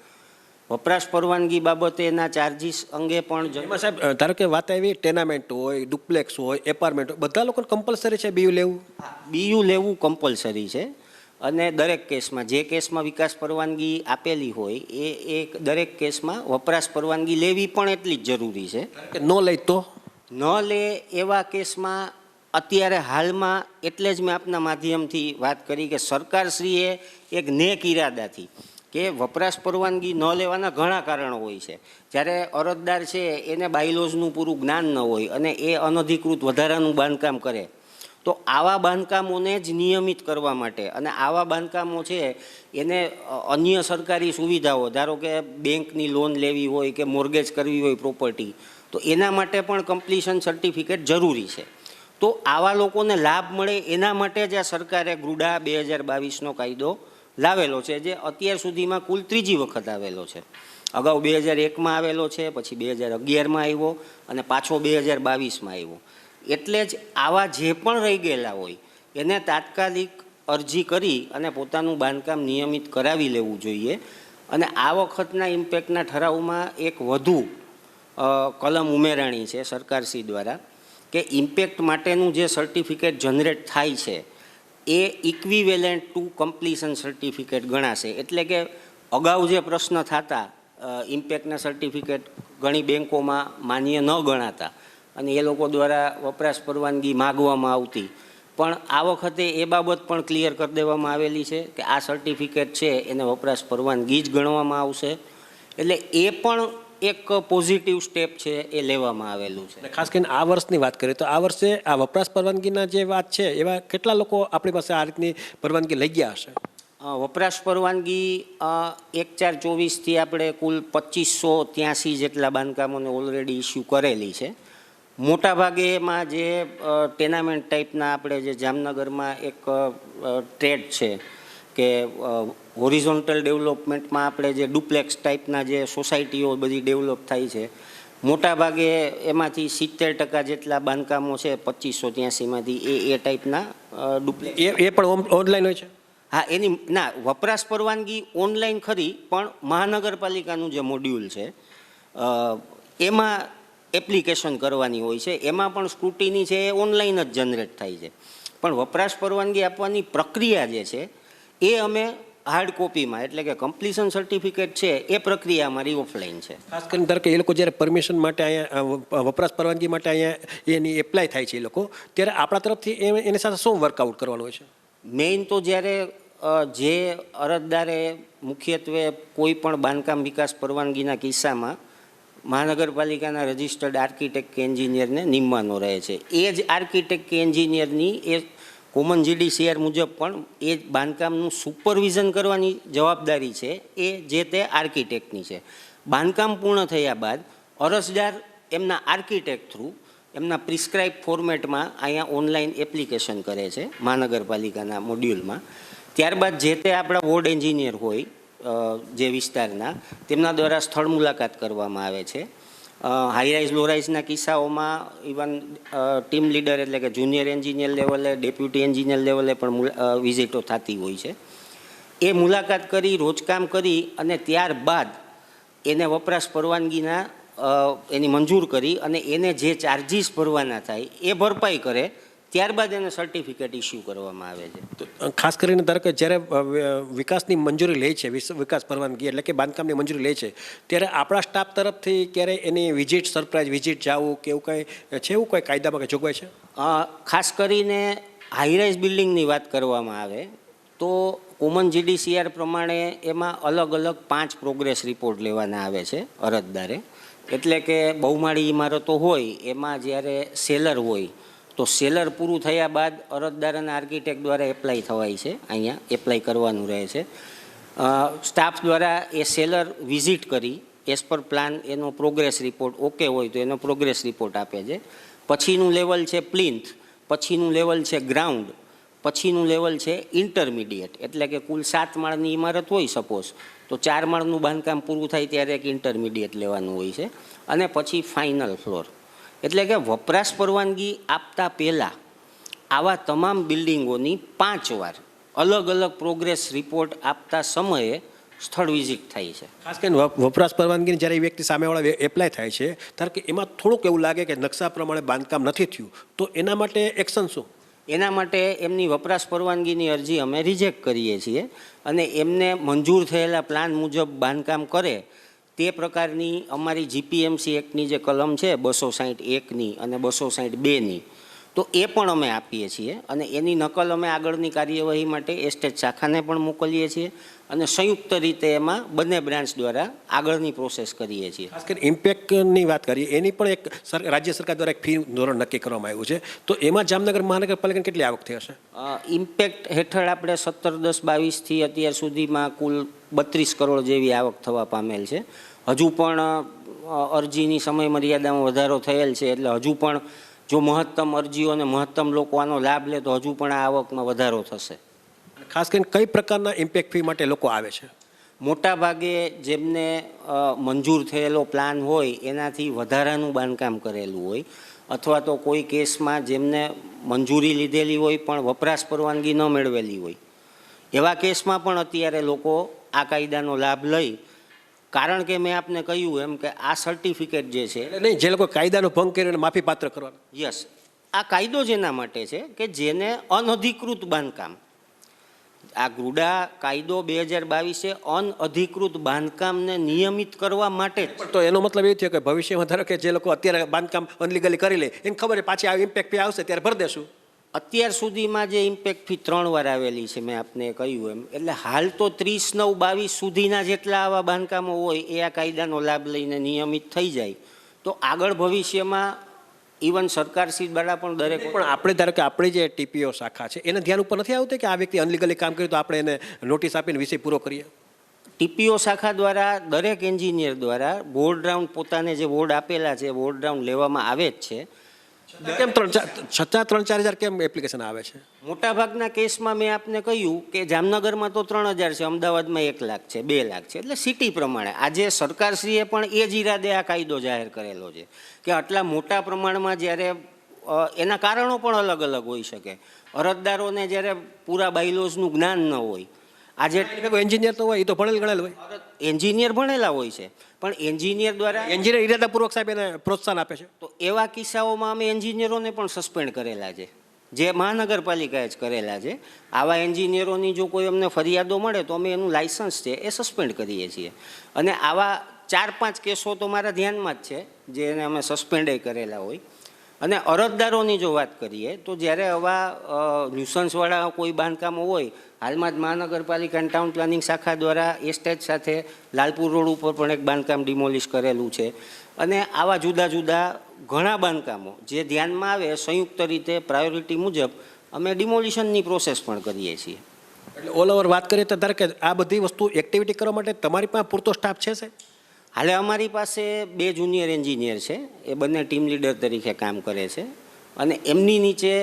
G: વપરાશ પરવાનગી બાબતેના ચાર્જિસ અંગે પણ
F: એમાં સાહેબ ધારો કે વાત આવી ટેનામેન્ટ હોય, ડુપ્લેક્સ હોય, એપાર્ટમેન્ટ હોય, બધા લોકોને કમ્પલસરી છે બીયુ લેવું?
G: બીયુ લેવું કમ્પલસરી છે અને દરેક કેસમાં જે કેસમાં વિકાસ પરવાનગી આપેલી હોય એ દરેક કેસમાં વપરાશ પરવાનગી લેવી પણ એટલી જ જરૂરી છે.
F: ન લે તો
G: ન લે એવા કેસમાં અત્યારે હાલમાં એટલે જ મેં આપના માધ્યમથી વાત કરી કે સરકારશ્રીએ એક નેક ઇરાદાથી કે વપરાશ પરવાનગી ન લેવાના ઘણા કારણો હોય છે. જ્યારે અરજદાર છે એને બાયલોઝનું પૂરું જ્ઞાન ન હોય અને એ અનધિકૃત વધારાનું બાંધકામ કરે તો આવા બાંધકામોને જ નિયમિત કરવા માટે અને આવા બાંધકામો છે એને અન્ય સરકારી સુવિધાઓ, ધારો કે બેંકની લોન લેવી હોય કે મોર્ગેજ કરવી હોય પ્રોપર્ટી, તો એના માટે પણ કમ્પ્લીશન સર્ટિફિકેટ જરૂરી છે. તો આવા લોકોને લાભ મળે એના માટે જ આ સરકારે ગુડા 2022નો કાયદો લાવેલો છે, જે અત્યાર સુધીમાં કુલ 3જી વખત આવેલો છે. અગાઉ 2001માં આવેલો છે, પછી 2011માં આવ્યો અને પાછો 2022માં આવ્યો. એટલે જ આવા જે પણ રહી ગયેલા હોય એને તાત્કાલિક અરજી કરી અને પોતાનું બાંધકામ નિયમિત કરાવી લેવું જોઈએ. અને આ વખતના ઇમ્પેક્ટના ઠરાવમાં એક વધુ કલમ ઉમેરાણી છે સરકારશ્રી દ્વારા કે ઇમ્પેક્ટ માટેનું જે સર્ટિફિકેટ જનરેટ થાય છે એ ઇક્વિવેલન્ટ ટુ કમ્પ્લીશન સર્ટિફિકેટ ગણાશે. એટલે કે અગાઉ જે પ્રશ્ન થતા ઇમ્પેક્ટના સર્ટિફિકેટ ઘણી બેંકોમાં માન્ય ન ગણાતા અને એ લોકો દ્વારા વપરાશ પરવાનગી માગવામાં આવતી, પણ આ વખતે એ બાબત પણ ક્લિયર કરી દેવામાં આવેલી છે કે આ સર્ટિફિકેટ છે એને વપરાશ પરવાનગી જ ગણવામાં આવશે. એટલે એ પણ એક પોઝિટિવ સ્ટેપ છે એ લેવામાં આવેલું છે.
F: ખાસ કરીને આ વર્ષની વાત કરીએ તો આ વર્ષે આ વપરાશ પરવાનગીના જે વાત છે એવા કેટલા લોકો આપણી પાસે આ રીતની પરવાનગી લઈ ગયા હશે?
G: વપરાશ પરવાનગી 1/4/24થી આપણે કુલ 2583 જેટલા બાંધકામોને ઓલરેડી ઇસ્યુ કરેલી છે. મોટાભાગે એમાં જે ટેનામેન્ટ ટાઈપના આપણે જે જામનગરમાં એક ટ્રેડ છે કે હોરિઝોન્ટલ ડેવલપમેન્ટમાં આપણે જે ડુપ્લેક્સ ટાઈપના જે સોસાયટીઓ બધી ડેવલપ થાય છે, મોટાભાગે એમાંથી 70% જેટલા બાંધકામો છે 2583માંથી એ ટાઈપના ડુપ્લેક્સ.
F: એ પણ ઓનલાઈન હોય છે?
G: હા, એની ના વપરાશ પરવાનગી ઓનલાઈન ખરી, પણ મહાનગરપાલિકાનું જે મોડ્યુલ છે એમાં એપ્લિકેશન કરવાની હોય છે. એમાં પણ સ્ક્રુટીની છે એ ઓનલાઈન જ જનરેટ થાય છે, પણ વપરાશ પરવાનગી આપવાની પ્રક્રિયા જે છે એ અમે હાર્ડ કોપીમાં, એટલે કે કમ્પ્લીશન સર્ટિફિકેટ છે એ પ્રક્રિયા અમારી ઓફલાઈન છે.
F: ખાસ કરીને ધારો કે એ લોકો જ્યારે પરમિશન માટે અહીંયા વપરાશ પરવાનગી માટે અહીંયા એની એપ્લાય થાય છે એ લોકો, ત્યારે આપણા તરફથી એની સાથે શું વર્કઆઉટ કરવાનું હોય છે?
G: મેઇન તો જ્યારે જે અરજદારે મુખ્યત્વે કોઈ પણ બાંધકામ વિકાસ પરવાનગીના કિસ્સામાં મહાનગરપાલિકાના રજિસ્ટર્ડ આર્કિટેક્ટ કે એન્જિનિયરને નિમવાનો રહે છે, એ જ આર્કિટેક્ટ કે એન્જિનિયરની એ કોમન GDCR મુજબ પણ એ બાંધકામનું સુપરવિઝન કરવાની જવાબદારી છે એ જે તે આર્કિટેક્ટની છે. બાંધકામ પૂર્ણ થયા બાદ અરજદાર એમના આર્કિટેક્ટ થ્રુ એમના પ્રિસ્ક્રાઇબ ફોર્મેટમાં અહીંયા ઓનલાઈન એપ્લિકેશન કરે છે મહાનગરપાલિકાના મોડ્યુલમાં. ત્યારબાદ જે તે આપણા વોર્ડ એન્જિનિયર હોય જે વિસ્તારના, તેમના દ્વારા સ્થળ મુલાકાત કરવામાં આવે છે. હાઈરાઇઝ લોરાઇઝના કિસ્સાઓમાં ઇવન ટીમ લીડર એટલે કે જુનિયર એન્જિનિયર લેવલે, ડેપ્યુટી એન્જિનિયર લેવલે પણ વિઝિટો થતી હોય છે. એ મુલાકાત કરી રોજકામ કરી અને ત્યારબાદ એને વપરાશ પરવાનગીના એની મંજૂર કરી અને એને જે ચાર્જીસ ભરવાના થાય એ ભરપાઈ કરે, ત્યારબાદ એને સર્ટિફિકેટ ઇસ્યુ કરવામાં આવે છે.
F: તો ખાસ કરીને ધારો કે જ્યારે વિકાસની મંજૂરી લે છે, વિકાસ પરવાનગી એટલે કે બાંધકામની મંજૂરી લે છે, ત્યારે આપણા સ્ટાફ તરફથી ક્યારે એની વિઝિટ, સરપ્રાઇઝ વિઝિટ જવું કે એવું કંઈ છે, એવું કોઈ કાયદામાં કંઈ જોગવાઈ છે?
G: ખાસ કરીને હાઈરાઇઝ બિલ્ડિંગની વાત કરવામાં આવે તો કોમન GDCR પ્રમાણે એમાં અલગ અલગ 5 પ્રોગ્રેસ રિપોર્ટ લેવાના આવે છે અરજદારે. એટલે કે બહુમાળી ઇમારતો હોય એમાં જ્યારે સેલર હોય તો સેલર પૂરું થયા બાદ અરજદાર અને આર્કિટેક્ટ દ્વારા એપ્લાય થવાય છે, અહીંયા એપ્લાય કરવાનું રહે છે. સ્ટાફ દ્વારા એ સેલર વિઝિટ કરી એઝ પર પ્લાન એનો પ્રોગ્રેસ રિપોર્ટ ઓકે હોય તો એનો પ્રોગ્રેસ રિપોર્ટ આપે છે. પછીનું લેવલ છે પ્લિન્થ, પછીનું લેવલ છે ગ્રાઉન્ડ, પછીનું લેવલ છે ઇન્ટરમીડિયેટ. એટલે કે કુલ 7 માળની ઇમારત હોય સપોઝ, તો 4 માળનું બાંધકામ પૂરું થાય ત્યારે એક ઇન્ટરમીડિયેટ લેવાનું હોય છે, અને પછી ફાઇનલ ફ્લોર. એટલે કે વપરાશ પરવાનગી આપતા પહેલાં આવા તમામ બિલ્ડિંગોની 5 વાર અલગ અલગ પ્રોગ્રેસ રિપોર્ટ આપતા સમયે સ્થળ વિઝિટ થાય છે.
F: ખાસ કરીને વપરાશ પરવાનગીની જ્યારે એ વ્યક્તિ સામેવાળા એપ્લાય થાય છે ત્યારે કે એમાં થોડુંક એવું લાગે કે નકશા પ્રમાણે બાંધકામ નથી થયું, તો એના માટે એક્શન શું?
G: એના માટે એમની વપરાશ પરવાનગીની અરજી અમે રિજેક્ટ કરીએ છીએ અને એમને મંજૂર થયેલા પ્લાન મુજબ બાંધકામ કરે તે પ્રકારની અમારી GPMC એક્ટની જે કલમ છે 261ની અને 262ની, તો એ પણ અમે આપીએ છીએ અને એની નકલ અમે આગળની કાર્યવાહી માટે એસ્ટેટ શાખાને પણ મોકલીએ છીએ અને સંયુક્ત રીતે એમાં બંને બ્રાન્ચ દ્વારા આગળની પ્રોસેસ કરીએ છીએ.
F: ખાસ કરીને ઇમ્પેક્ટની વાત કરીએ, એની પણ એક રાજ્ય સરકાર દ્વારા એક ફી ધોરણ નક્કી કરવામાં આવ્યું છે, તો એમાં જામનગર મહાનગરપાલિકાની કેટલી આવક થઈ હશે?
G: ઇમ્પેક્ટ હેઠળ આપણે 17-10-22થી અત્યાર સુધીમાં કુલ 32 કરોડ જેવી આવક થવા પામેલ છે. હજુ પણ અરજીની સમય મર્યાદામાં વધારો થયેલ છે, એટલે હજુ પણ જો મહત્તમ અરજીઓ અને મહત્તમ લોકો આનો લાભ લે તો હજુ પણ આ આવકમાં વધારો થશે.
F: ખાસ કરીને કઈ પ્રકારના ઇમ્પેક્ટ ફી માટે લોકો આવે છે?
G: મોટા ભાગે જેમને મંજૂર થયેલો પ્લાન હોય એનાથી વધારાનું બાંધકામ કરેલું હોય, અથવા તો કોઈ કેસમાં જેમને મંજૂરી લીધેલી હોય પણ વપરાશ પરવાનગી ન મેળવેલી હોય, એવા કેસમાં પણ અત્યારે લોકો આ કાયદાનો લાભ લઈ, કારણ કે મેં આપને કહ્યું એમ કે આ સર્ટિફિકેટ જે છે,
F: નહીં, જે લોકો કાયદાનો ભંગ કરીને માફી પાત્ર કરવાનો.
G: યસ, આ કાયદો જેના માટે છે કે જેને અનધિકૃત બાંધકામ, આ ગુડા કાયદો 2022 અનઅધિકૃત બાંધકામને નિયમિત કરવા માટે જ.
F: તો એનો મતલબ એ થયો કે ભવિષ્યમાં ધારો કે જે લોકો અત્યારે બાંધકામ અનલીગલી કરી લે એને ખબર પાછી આ ઇમ્પેક્ટ ફી આવશે ત્યારે ભરી દેશું.
G: અત્યાર સુધીમાં જે ઇમ્પેક્ટ ફી 3 વાર આવેલી છે મેં આપને કહ્યું એમ, એટલે હાલ તો 30/9/22 સુધીના જેટલા આવા બાંધકામો હોય એ આ કાયદાનો લાભ લઈને નિયમિત થઈ જાય તો આગળ ભવિષ્યમાં ઇવન સરકારશ્રી દ્વારા પણ દરેક.
F: પણ આપણે ધારો કે આપણી જે TPO શાખા છે એને ધ્યાન ઉપર નથી આવતું કે આ વ્યક્તિ અનલીગલી કામ કર્યું તો આપણે એને નોટિસ આપીને વિષય પૂરો કરીએ?
G: TPO શાખા દ્વારા દરેક એન્જિનિયર દ્વારા બોર્ડ રાઉન્ડ, પોતાને જે બોર્ડ આપેલા છે બોર્ડ રાઉન્ડ લેવામાં આવે જ છે.
F: કેમ 3-4 હજાર કેમ એપ્લિકેશન આવે છે?
G: મોટાભાગના કેસમાં મેં આપને કહ્યું કે જામનગરમાં તો 3000 છે, અમદાવાદમાં 1 લાખ છે, 2 લાખ છે, એટલે સિટી પ્રમાણે. આજે સરકારશ્રીએ પણ એ જ ઈરાદે આ કાયદો જાહેર કરેલો છે કે આટલા મોટા પ્રમાણમાં જ્યારે એના કારણો પણ અલગ અલગ હોઈ શકે. અરજદારોને જ્યારે પૂરા બાયલોઝનું જ્ઞાન ન હોય, આજે
F: એન્જિનિયર તો હોય, એ તો ભણેલ ગણેલ હોય,
G: એન્જિનિયર ભણેલા હોય છે, પણ એન્જિનિયર દ્વારા
F: એન્જિનિયર ઈરાદાપૂર્વક સાહેબ એને પ્રોત્સાહન આપે છે.
G: તો એવા કિસ્સાઓમાં અમે એન્જિનિયરોને પણ સસ્પેન્ડ કરેલા છે, જે મહાનગરપાલિકાએ જ કરેલા છે. આવા એન્જિનિયરોની જો કોઈ અમને ફરિયાદો મળે તો અમે એનું લાયસન્સ છે એ સસ્પેન્ડ કરીએ છીએ. અને આવા 4-5 કેસો તો મારા ધ્યાનમાં જ છે જેને અમે સસ્પેન્ડે કરેલા હોય. અને અરજદારોની જો વાત કરીએ તો જ્યારે આવા ન્યુસન્સવાળા કોઈ બાંધકામો હોય, હાલમાં જ મહાનગરપાલિકા અને ટાઉન પ્લાનિંગ શાખા દ્વારા એસ્ટેટ સાથે લાલપુર રોડ ઉપર પણ એક બાંધકામ ડિમોલિશ કરેલું છે. અને આવા જુદા જુદા ઘણા બાંધકામો જે ધ્યાનમાં આવે સંયુક્ત રીતે પ્રાયોરિટી મુજબ અમે ડિમોલિશનની પ્રોસેસ પણ કરીએ છીએ.
F: એટલે ઓલ ઓવર વાત કરીએ તો ધારો કે આ બધી વસ્તુ એક્ટિવિટી કરવા માટે તમારી પાસે પૂરતો સ્ટાફ છે સાહેબ?
G: હાલે અમારી પાસે 2 જુનિયર એન્જિનિયર છે, એ બંને ટીમ લીડર તરીકે કામ કરે છે. અને એમની નીચે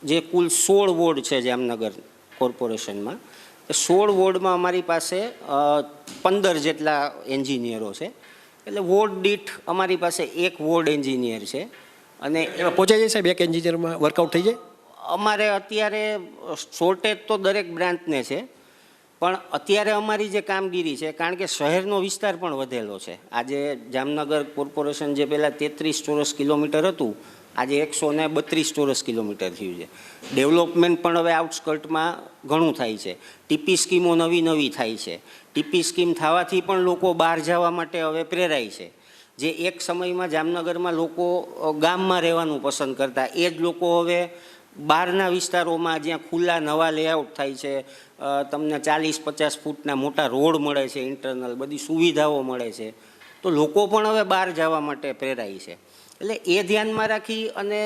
G: જે કુલ 16 વોર્ડ છે જામનગર કોર્પોરેશનમાં, એ 16 વોર્ડમાં અમારી પાસે 15 જેટલા એન્જિનિયરો છે. એટલે વોર્ડ દીઠ અમારી પાસે 1 વોર્ડ એન્જિનિયર છે. અને
F: એમાં પહોંચાઈ જાય સાહેબ, એક એન્જિનિયરમાં વર્કઆઉટ થઈ જાય?
G: અમારે અત્યારે શોર્ટેજ તો દરેક બ્રાન્ચને છે, પણ અત્યારે અમારી જે કામગીરી છે, કારણ કે શહેરનો વિસ્તાર પણ વધેલો છે. આજે જામનગર કોર્પોરેશન જે પહેલાં 33 ચોરસ કિલોમીટર હતું, આજે 132 ચોરસ કિલોમીટર થયું છે. ડેવલપમેન્ટ પણ હવે આઉટસ્કર્ટમાં ઘણું થાય છે. ટીપી સ્કીમો નવી થાય છે. ટીપી સ્કીમ થવાથી પણ લોકો બહાર જવા માટે હવે પ્રેરાય છે. જે એક સમયમાં જામનગરમાં લોકો ગામમાં રહેવાનું પસંદ કરતા, એ જ લોકો હવે બહારના વિસ્તારોમાં જ્યાં ખુલ્લા નવા લેઆઉટ થાય છે, તમને 40-50 ફૂટના મોટા રોડ મળે છે, ઇન્ટરનલ બધી સુવિધાઓ મળે છે, તો લોકો પણ હવે બહાર જવા માટે પ્રેરાય છે. એટલે એ ધ્યાનમાં રાખી અને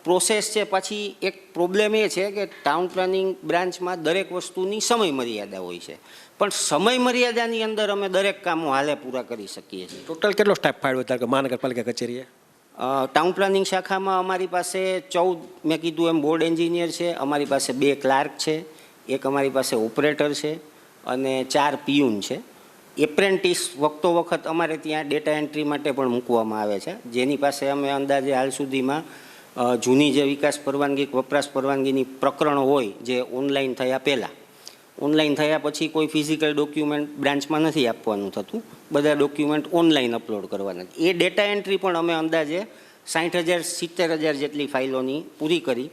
G: પ્રોસેસ છે. પછી એક પ્રોબ્લેમ એ છે કે ટાઉન પ્લાનિંગ બ્રાન્ચમાં દરેક વસ્તુની સમય મર્યાદા હોય છે, પણ સમય મર્યાદાની અંદર અમે દરેક કામો હાલે પૂરા કરી શકીએ છીએ.
F: ટોટલ કેટલો સ્ટાફ ફાળવ્યો હતા કે મહાનગરપાલિકા કચેરીએ?
G: ટાઉન પ્લાનિંગ શાખામાં અમારી પાસે 14, મેં કીધું એમ, બોર્ડ એન્જિનિયર છે, અમારી પાસે 2 ક્લાર્ક છે, એક અમારી પાસે ઓપરેટર છે અને 4 પિયુન છે. એપ્રેન્ટિસ વખત અમારે ત્યાં ડેટા એન્ટ્રી માટે પણ મૂકવામાં આવે છે, જેની પાસે અમે અંદાજે હાલ સુધીમાં જૂની જે વિકાસ પરવાનગી વપરાશ પરવાનગીની પ્રકરણો હોય, જે ઓનલાઈન થયા પહેલાં, ઓનલાઈન થયા પછી કોઈ ફિઝિકલ ડોક્યુમેન્ટ બ્રાન્ચમાં નથી આપવાનું થતું, બધા ડોક્યુમેન્ટ ઓનલાઈન અપલોડ કરવાના. એ ડેટા એન્ટ્રી પણ અમે અંદાજે 60,000-70,000 જેટલી ફાઇલોની પૂરી કરી,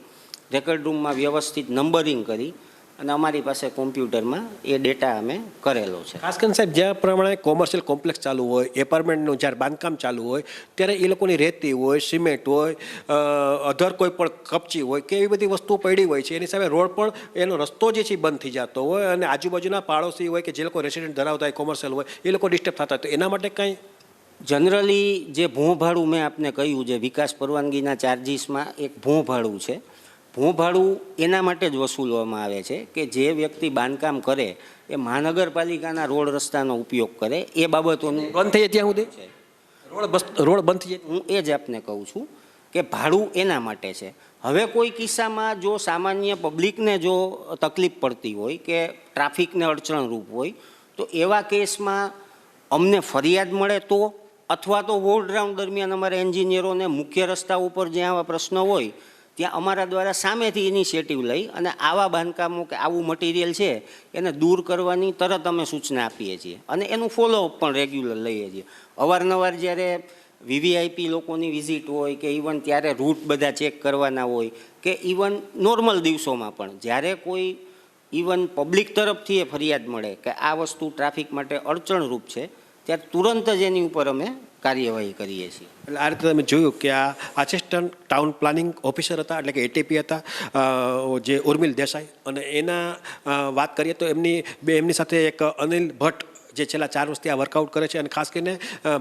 G: રેકર્ડ રૂમમાં વ્યવસ્થિત નંબરિંગ કરી અને અમારી પાસે કોમ્પ્યુટરમાં એ ડેટા અમે કરેલો છે.
F: ખાસ કરીને સાહેબ, જ્યાં પ્રમાણે કોમર્શિયલ કોમ્પ્લેક્સ ચાલુ હોય, એપાર્ટમેન્ટનું જ્યારે બાંધકામ ચાલુ હોય, ત્યારે એ લોકોની રેતી હોય, સિમેન્ટ હોય, અધર કોઈ પણ કપચી હોય કે એવી બધી વસ્તુઓ પડી હોય છે, એની સામે રોડ પણ એનો રસ્તો જે છે બંધ થઈ જતો હોય અને આજુબાજુના પાડોશી હોય કે જે લોકો રેસિડેન્ટ ધરાવતા હોય, કોમર્શિયલ હોય, એ લોકો ડિસ્ટર્બ થતા હોય, તો એના માટે કંઈ
G: જનરલી જે ભોંભાડું મેં આપને કહ્યું, જે વિકાસ પરવાનગીના ચાર્જિસમાં એક ભોંભાડું છે. ભોંભાડું એના માટે જ વસૂલવામાં આવે છે કે જે વ્યક્તિ બાંધકામ કરે એ મહાનગરપાલિકાના રોડ રસ્તાનો ઉપયોગ કરે. એ બાબતોનું
F: બંધ થઈ જાય ત્યાં સુધી રોડ બંધ થઈ જાય.
G: હું એ જ આપને કહું છું કે ભાડું એના માટે છે. હવે કોઈ કિસ્સામાં જો સામાન્ય પબ્લિકને જો તકલીફ પડતી હોય કે ટ્રાફિકને અડચણરૂપ હોય, તો એવા કેસમાં અમને ફરિયાદ મળે તો, અથવા તો વોર્ડ રાઉન્ડ દરમિયાન અમારા એન્જિનિયરોને મુખ્ય રસ્તા ઉપર જ્યાં આવા પ્રશ્નો હોય ત્યાં અમારા દ્વારા સામેથી ઇનિશિયેટિવ લઈ અને આવા બાંધકામો કે આવું મટીરિયલ છે એને દૂર કરવાની તરત અમે સૂચના આપીએ છીએ અને એનું ફોલોઅપ પણ રેગ્યુલર લઈએ છીએ. અવારનવાર જ્યારે વીવીઆઈપી લોકોની વિઝિટ હોય કે ઇવન ત્યારે રૂટ બધા ચેક કરવાના હોય કે ઇવન નોર્મલ દિવસોમાં પણ જ્યારે કોઈ ઇવન પબ્લિક તરફથી એ ફરિયાદ મળે કે આ વસ્તુ ટ્રાફિક માટે અડચણરૂપ છે, ત્યારે તુરંત જ એની ઉપર અમે કાર્યવાહી કરીએ છીએ.
F: એટલે આ રીતે તમે જોયું કે આ આસિસ્ટન્ટ ટાઉન પ્લાનિંગ ઓફિસર હતા, એટલે કે એટીપી હતા, જે ઉર્મિલ દેસાઈ, અને એના વાત કરીએ તો એમની સાથે એક અનિલ ભટ્ટ જે છેલ્લા 4 વર્ષથી આ વર્કઆઉટ કરે છે, અને ખાસ કરીને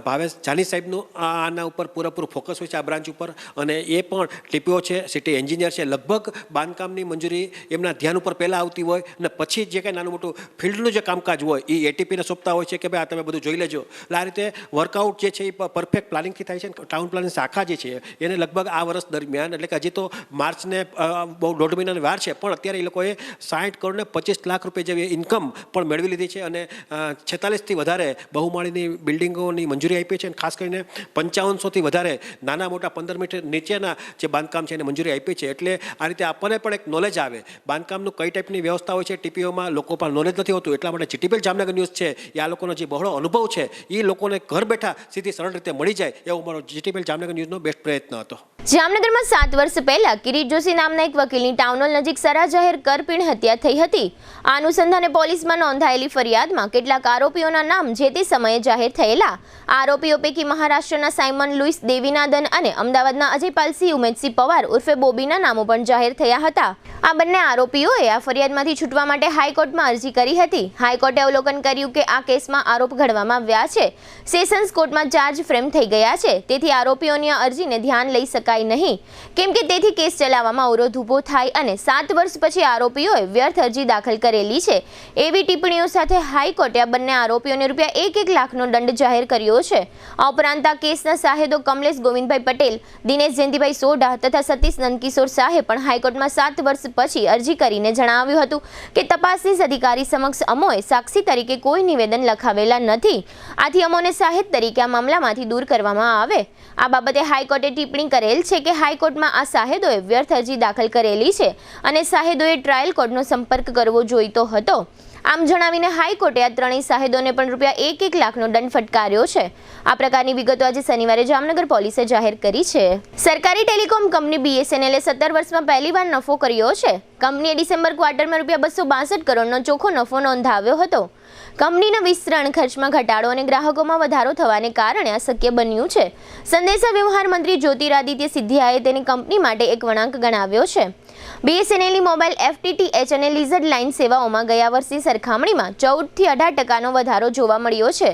F: ભાવેશ જાની સાહેબનું આના ઉપર પૂરેપૂરું ફોકસ હોય છે આ બ્રાન્ચ ઉપર, અને એ પણ ટીપીઓ છે, સિટી એન્જિનિયર છે. લગભગ બાંધકામની મંજૂરી એમના ધ્યાન ઉપર પહેલાં આવતી હોય અને પછી જે કાંઈ નાનું મોટું ફિલ્ડનું જે કામકાજ હોય એ એટીપીને સોંપતા હોય છે કે ભાઈ આ તમે બધું જોઈ લેજો. એટલે આ રીતે વર્કઆઉટ જે છે એ પરફેક્ટ પ્લાનિંગથી થાય છે. ટાઉન પ્લાનિંગ શાખા જે છે એને લગભગ આ વર્ષ દરમિયાન, એટલે કે હજી તો માર્ચને બહુ 1.5 મહિનાની વાર છે, પણ અત્યારે એ લોકોએ 60 કરોડ ને 25 લાખ રૂપિયા જેવી ઇન્કમ પણ મેળવી લીધી છે અને 46થી વધારે બહુમાળીની બિલ્ડિંગોની મંજૂરી આપી છે. અને ખાસ કરીને 5500થી વધારે નાના મોટા 15 મીટર નીચેના જે બાંધકામ છે એને મંજૂરી આપી છે. એટલે આ રીતે આપણને પણ એક નોલેજ આવે બાંધકામનું કઈ ટાઈપની વ્યવસ્થા હોય છે. ટીપીઓમાં લોકો પણ નોલેજ નથી હોતું, એટલા માટે જીટીપીએલ જામનગર ન્યૂઝ છે એ આ લોકોનો જે બહોળો અનુભવ છે એ લોકોને ઘર બેઠા સીધી સરળ રીતે મળી જાય એવો મારો જીટીપીએલ જામનગર ન્યૂઝનો બેસ્ટ પ્રયત્ન હતો.
A: જામનગરમાં 7 વર્ષ પહેલા કિરીટ જોશી નામના એક વકીલની ટાઉન હોલ નજીક સરા જાહેર કરપીણ હત્યા થઈ હતી. આ અનુસંધાને પોલીસમાં નોંધાયેલી ફરિયાદમાં કેટલાક આરોપીઓના નામ જે તે સમયે જાહેર થયેલા. આરોપીઓ પૈકી મહારાષ્ટ્રના સાયમન લુઈસ દેવીનાદન અને અમદાવાદના અજયપાલસિંહ ઉમેદસિંહ પવાર ઉર્ફે બોબીના નામો પણ જાહેર થયા હતા. આ બંને આરોપીઓએ આ ફરિયાદમાંથી છૂટવા માટે હાઈકોર્ટમાં અરજી કરી હતી. હાઈકોર્ટે અવલોકન કર્યું કે આ કેસમાં આરોપ ઘડવામાં આવ્યા છે. સેશન્સ કોર્ટમાં ચાર્જ ફ્રેમ થઈ ગયા છે, તેથી આરોપીઓની અરજીને ધ્યાન લઈ શકાય નહીં, કેમ કે તેથી કેસ ચલાવવામાં અવરોધ ઊભો થાય અને 7 વર્ષ પછી આરોપીઓએ વ્યર્થ અરજી દાખલ કરેલી છે એવી ટિપ્પણીઓ સાથે હાઈકોર્ટે આ બંને આરોપીઓને ₹1-1 લાખનો દંડ જાહેર કર્યો છે. આ ઉપરાંત આ કેસના સાહેદો કમલેશ ગોવિંદભાઈ પટેલ, દિનેશ જયંતિભાઈ સોઢા તથા સતીશ નંદકિશોર શાહે પણ હાઈકોર્ટમાં 7 વર્ષ પછી અરજી કરીને જણાવ્યું હતું કે તપાસનીશ અધિકારી સમક્ષ અમોએ સાક્ષી તરીકે કોઈ નિવેદન લખાવેલા નથી, આથી અમોને સાહેદ તરીકે આ મામલામાંથી દૂર કરવામાં આવે. આ બાબતે હાઈકોર્ટે ટિપ્પણી કરેલ છે કે હાઈકોર્ટમાં આ શાહેદોએ વ્યર્થ અરજી દાખલ કરેલી છે અને શાહેદોએ ટ્રાયલ કોર્ટનો સંપર્ક કરવો જોઈતો હતો. આમ જણાવીને હાઈકોર્ટે આ ત્રણેય શાહેદોને પણ ₹1 લાખનો દંડ ફટકાર્યો છે. આ પ્રકારની વિગતો આજે શનિવારે જામનગર પોલીસે જાહેર કરી છે. સરકારી ટેલિકોમ કંપની BSNL 17 વર્ષમાં પહેલીવાર નફો કર્યો છે. કંપનીએ ડિસેમ્બર ક્વાર્ટરમાં ₹262 કરોડનો ચોખ્ખો નફો નોંધાવ્યો હતો. કંપનીના વિસ્તરણ ખર્ચમાં ઘટાડો અને ગ્રાહકોમાં વધારો થવાને કારણે આ શક્ય બન્યું છે. સંદેશા વ્યવહાર મંત્રી જ્યોતિરાદિત્ય સિંધિયાએ તેની કંપની માટે એક વળાંક ગણાવ્યો છે. BSNLની મોબાઈલ FTTH અને લીઝડ લાઇન સેવાઓમાં ગયા વર્ષની સરખામણીમાં 14 થી 18% વધારો જોવા મળ્યો છે.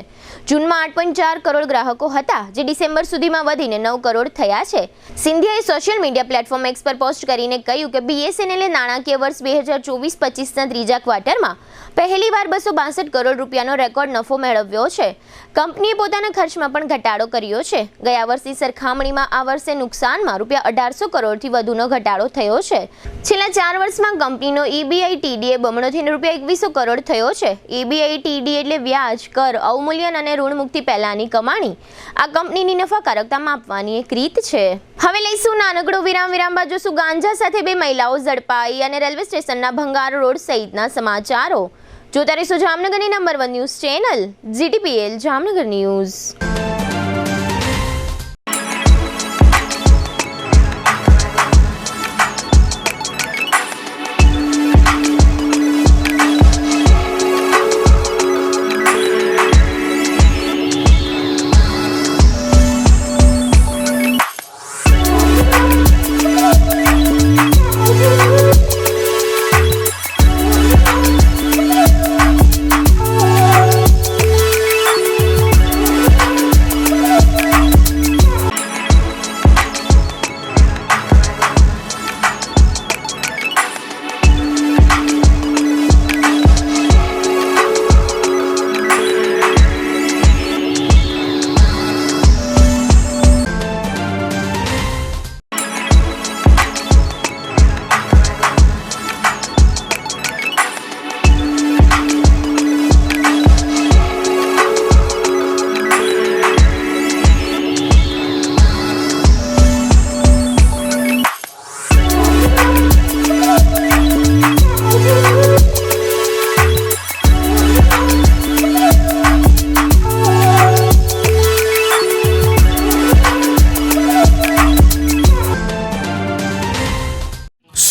A: જૂનમાં 8.4 કરોડ ગ્રાહકો હતા, જે ડિસેમ્બર સુધીમાં વધીને 9 કરોડ થયા છે. સિંધિયાએ સોશિયલ મીડિયા પ્લેટફોર્મ X પર પોસ્ટ કરીને કહ્યું કે BSNLએ નાણાકીય વર્ષ 2024-25ના ત્રીજા ક્વાર્ટરમાં પહેલીવાર ₹262 કરોડ રેકોર્ડ નફો મેળવ્યો છે. કંપનીએ પોતાના ખર્ચમાં પણ ઘટાડો કર્યો છે. ગયા વર્ષની સરખામણીમાં આ વર્ષે નુકસાનમાં ₹1800 કરોડથી વધુનો ઘટાડો થયો છે. છેલ્લા 4 વર્ષમાં કંપનીનો EBITDA બમણો થઈને ₹2100 કરોડ થયો છે. EBITDA એટલે વ્યાજ, કર, અવમૂલ્યન અને ઋણ મુક્તિ પહેલાની કમાણી. આ કંપનીની નફાકારકતા માપવાની એક રીત છે. હવે લઈશું નાનકડો વિરામ. વિરામ બાદ જોશું ગાંજા સાથે 2 મહિલાઓ ઝડપાઈ અને રેલવે સ્ટેશનના ભંગાર રોડ સહિતના સમાચારો. જોતા રહીશું જામનગરની number 1 news channel GTPL Jamnagar news.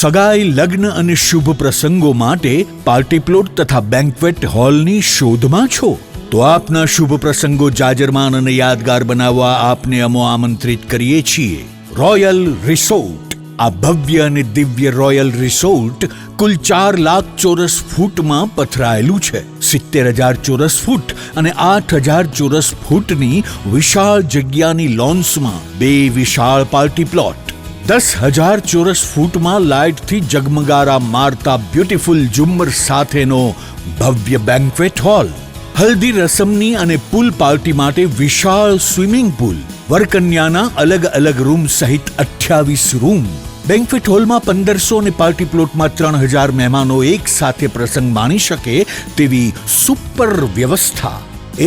C: સગાઈ, લગ્ન અને શુભ પ્રસંગો માટે પાર્ટી પ્લોટ તથા બેન્ક્વેટ હોલની શોધમાં છો તો આપના શુભ પ્રસંગો જાજરમાન અને યાદગાર બનાવવા આપને અમો આમંત્રિત કરીએ છીએ. Royal resort. આ ભવ્ય અને દિવ્ય રોયલ રિસોર્ટ કુલ 4 લાખ ચોરસ ફૂટમાં પથરાયેલું છે. 70,000 ચોરસ ફૂટ અને 8,000 ચોરસ ફૂટની વિશાળ જગ્યાની લોન્સમાં 2 વિશાળ પાર્ટી પ્લોટ, 10,000 ચોરસ ફૂટમાં લાઇટથી જગમગારા મારતા બ્યુટીફુલ ઝુમ્મર સાથેનો ભવ્ય બેન્ક્વેટ હોલ, હલ્દી રસમની અને પૂલ પાર્ટી માટે વિશાળ સ્વિમિંગ પૂલ, વરકન્યાના અલગ અલગ રૂમ સહિત 28 રૂમ. બેન્ક્વેટ હોલમાં 1500 અને પાર્ટી પ્લોટમાં 3,000 મહેમાનો એક સાથે પ્રસંગ માણી શકે તેવી સુપર વ્યવસ્થા.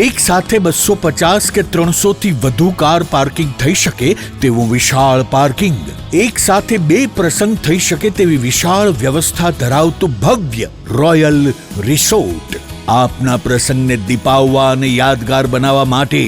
C: એક સાથે 250 કે 300 થી વધુ કાર પાર્કિંગ થઈ શકે તેવું વિશાળ પાર્કિંગ, એક સાથે 2 પ્રસંગ થઈ શકે તેવી વિશાળ વ્યવસ્થા ધરાવતું ભવ્ય રોયલ રિસોર્ટ. આપના પ્રસંગને દીપાવવા અને યાદગાર બનાવવા માટે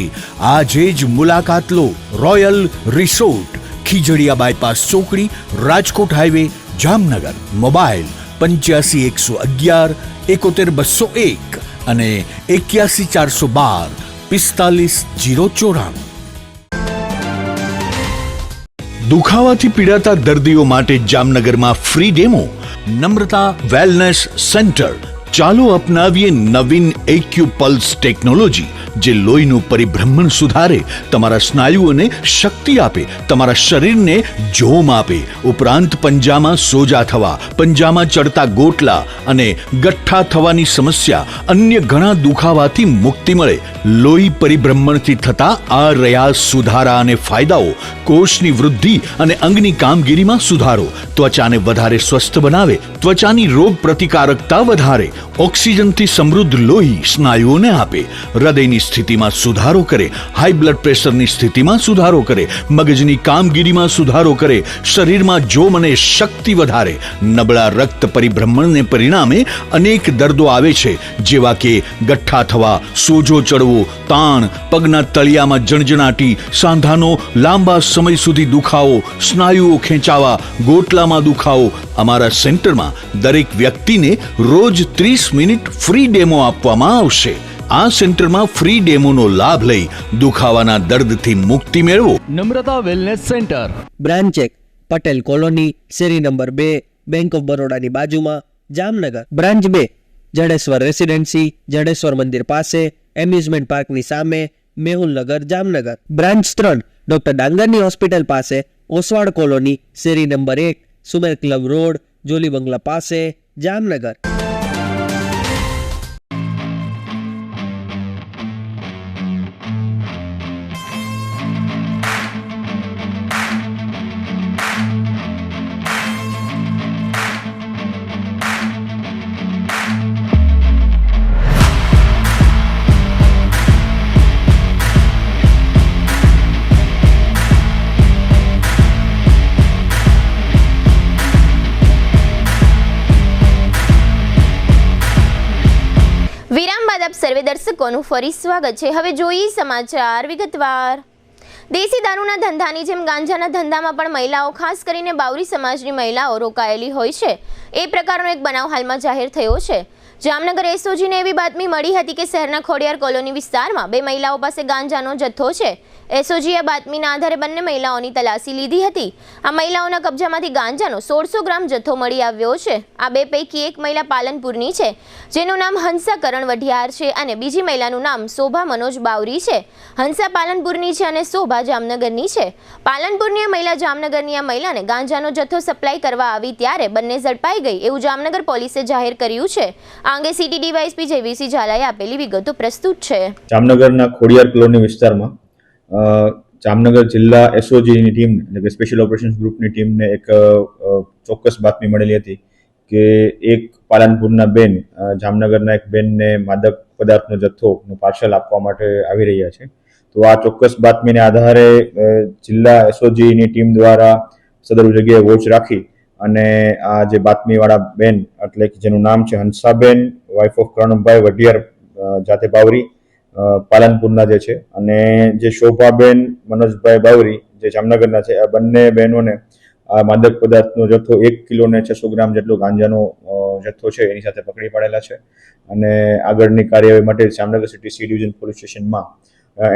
C: આજે જ મુલાકાત લો. રોયલ રિસોર્ટ, ખીજડીયા બાયપાસ ચોકડી, રાજકોટ હાઈવે, જામનગર. મોબાઈલ 85 111 71 201 અને 81 412 45 094. દુખાવાથી પીડાતા દર્દીઓ માટે જામનગરમાં ફ્રી ડેમો. નમ્રતા વેલનેસ સેન્ટર. ચાલો અપનાવીએ નવીન એક્યુપલ્સ ટેકનોલોજી, જે લોહીનું પરિભ્રમણ સુધારે, તમારા સ્નાયુઓને શક્તિ આપે, તમારા શરીરને જોમ આપે. ઉપરાંત પંજામાં સોજા થવા, પંજામાં ચડતા ગોટલા અને ગઠ્ઠા થવાની સમસ્યા, અન્ય ઘણા દુખાવાથી મુક્તિ મળે. લોહી પરિભ્રમણથી થતા આ રહ્યા સુધારા અને ફાયદાઓ. કોષની વૃદ્ધિ અને અંગની કામગીરીમાં સુધારો, ત્વચાને વધારે સ્વસ્થ બનાવે, ત્વચાની રોગ પ્રતિકારકતા વધારે, ઓક્સિજનથી સમૃદ્ધ લોહી સ્નાયુઓને આપે, હૃદયની સ્થિતિમાં સુધારો કરે, હાઈ બ્લડ પ્રેશરની સ્થિતિમાં સુધારો કરે, મગજની કામગીરીમાં સુધારો કરે, શરીરમાં જોમ અને શક્તિ વધારે, નબળા રક્ત પરિભ્રમણને પરિણામે અનેક દર્દો આવે છે, જેવા કે ગઠ્ઠા થવા, સોજો ચડવો, તાણ, પગના તળિયામાં જણજણાટી, સાંધાનો લાંબા સમય સુધી દુખાવો, સ્નાયુઓ ખેંચાવા, ગોટલામાં દુખાવો. અમારા સેન્ટરમાં દરેક વ્યક્તિને રોજ 30 મિનિટ ફ્રી ડેમો આપવામાં આવશે. આ સેન્ટરમાં ફ્રી ડેમોનો લાભ લઈ દુખાવાના દર્દથી મુક્તિ મેળવો.
H: Namrata wellness centre,
I: branch 1 Patel colony, શેરી નંબર 2, બેંક ઓફ બરોડાની બાજુમાં, જામનગર. બ્રાન્ચ 2 જડેશ્વર રેસિડેન્સી, જડેશ્વર મંદિર પાસે, એમ્યુઝમેન્ટ પાર્કની સામે, મેહુલનગર, જામનગર. બ્રાન્ચ 3 ડોક્ટર ડાંગરની હોસ્પિટલ પાસે, ઓસવાડ કોલોની, શેરી number 1, Sumer club road, Jolly બંગલા પાસે, જામનગર.
A: વિરામ બાદ આપ સર્વે દર્શકોનું ફરી સ્વાગત છે. હવે જોઈએ સમાચાર વિગતવાર. દેશી દારૂના ધંધાની જેમ ગાંજાના ધંધામાં પણ મહિલાઓ, ખાસ કરીને બાવરી સમાજની મહિલાઓ રોકાયેલી હોય છે. એ પ્રકારનો એક બનાવ હાલમાં જાહેર થયો છે. જામનગર એસઓજીને એવી બાતમી મળી હતી કે શહેરના ખોડિયાર કોલોની વિસ્તારમાં 2 મહિલાઓ પાસે ગાંજાનો જથ્થો છે. એસઓજીએ બાતમીના આધારે બંને મહિલાઓની તલાશી લીધી હતી. આ મહિલાઓના કબજામાંથી ગાંજાનો 1600 ગ્રામ જથ્થો મળી આવ્યો છે. આ 2 પૈકી એક મહિલા પાલનપુરની છે, જેનું નામ હંસા કરણ વઢિયાર છે, અને બીજી મહિલાનું નામ શોભા મનોજ બાવરી છે. હંસા પાલનપુરની છે અને શોભા જામનગરની છે. પાલનપુરની મહિલા જામનગરની આ મહિલાને ગાંજાનો જથ્થો સપ્લાય કરવા આવી ત્યારે બંને ઝડપાઈ ગઈ એવું જામનગર પોલીસે જાહેર કર્યું છે. આ અંગે સિટી ડીવાયએસપી જયવીરસિંહ ઝાલાએ આપેલી વિગતો પ્રસ્તુત છે.
J: જામનગરના ખોડિયાર કોલોની વિસ્તારમાં જામનગર જિલ્લા એસઓજીની ટીમ એટલે કે સ્પેશિયલ ઓપરેશન્સ ગ્રુપની ટીમને એક ચોક્કસ બાતમી મળેલી હતી કે એક પાલનપુરના બેન જામનગરના એક બેનને માદક પદાર્થનો જથ્થોનું પાર્સલ આપવા માટે આવી રહ્યા છે. તો આ ચોક્કસ બાતમીને આધારે જિલ્લા એસઓજીની ટીમ દ્વારા સદર જગ્યાએ વોચ રાખી અને આ જે બાતમીવાળા બેન એટલે કે જેનું નામ છે હંસાબેન, વાઇફ ઓફ કરણભાઈ વઢિયાર, જાતે બાવરી, પાલનપુરના જે છે, અને જે શોભાબેન મનોજભાઈ બાવરી જે જામનગરના છે, આ બંને બહેનોને આ માદક પદાર્થનો જથ્થો 1 કિલો ને 600 ગ્રામ જેટલો ગાંજાનો જથ્થો છે એની સાથે પકડી પાડેલા છે. અને આગળની કાર્યવાહી માટે Jamnagar city C division police સ્ટેશનમાં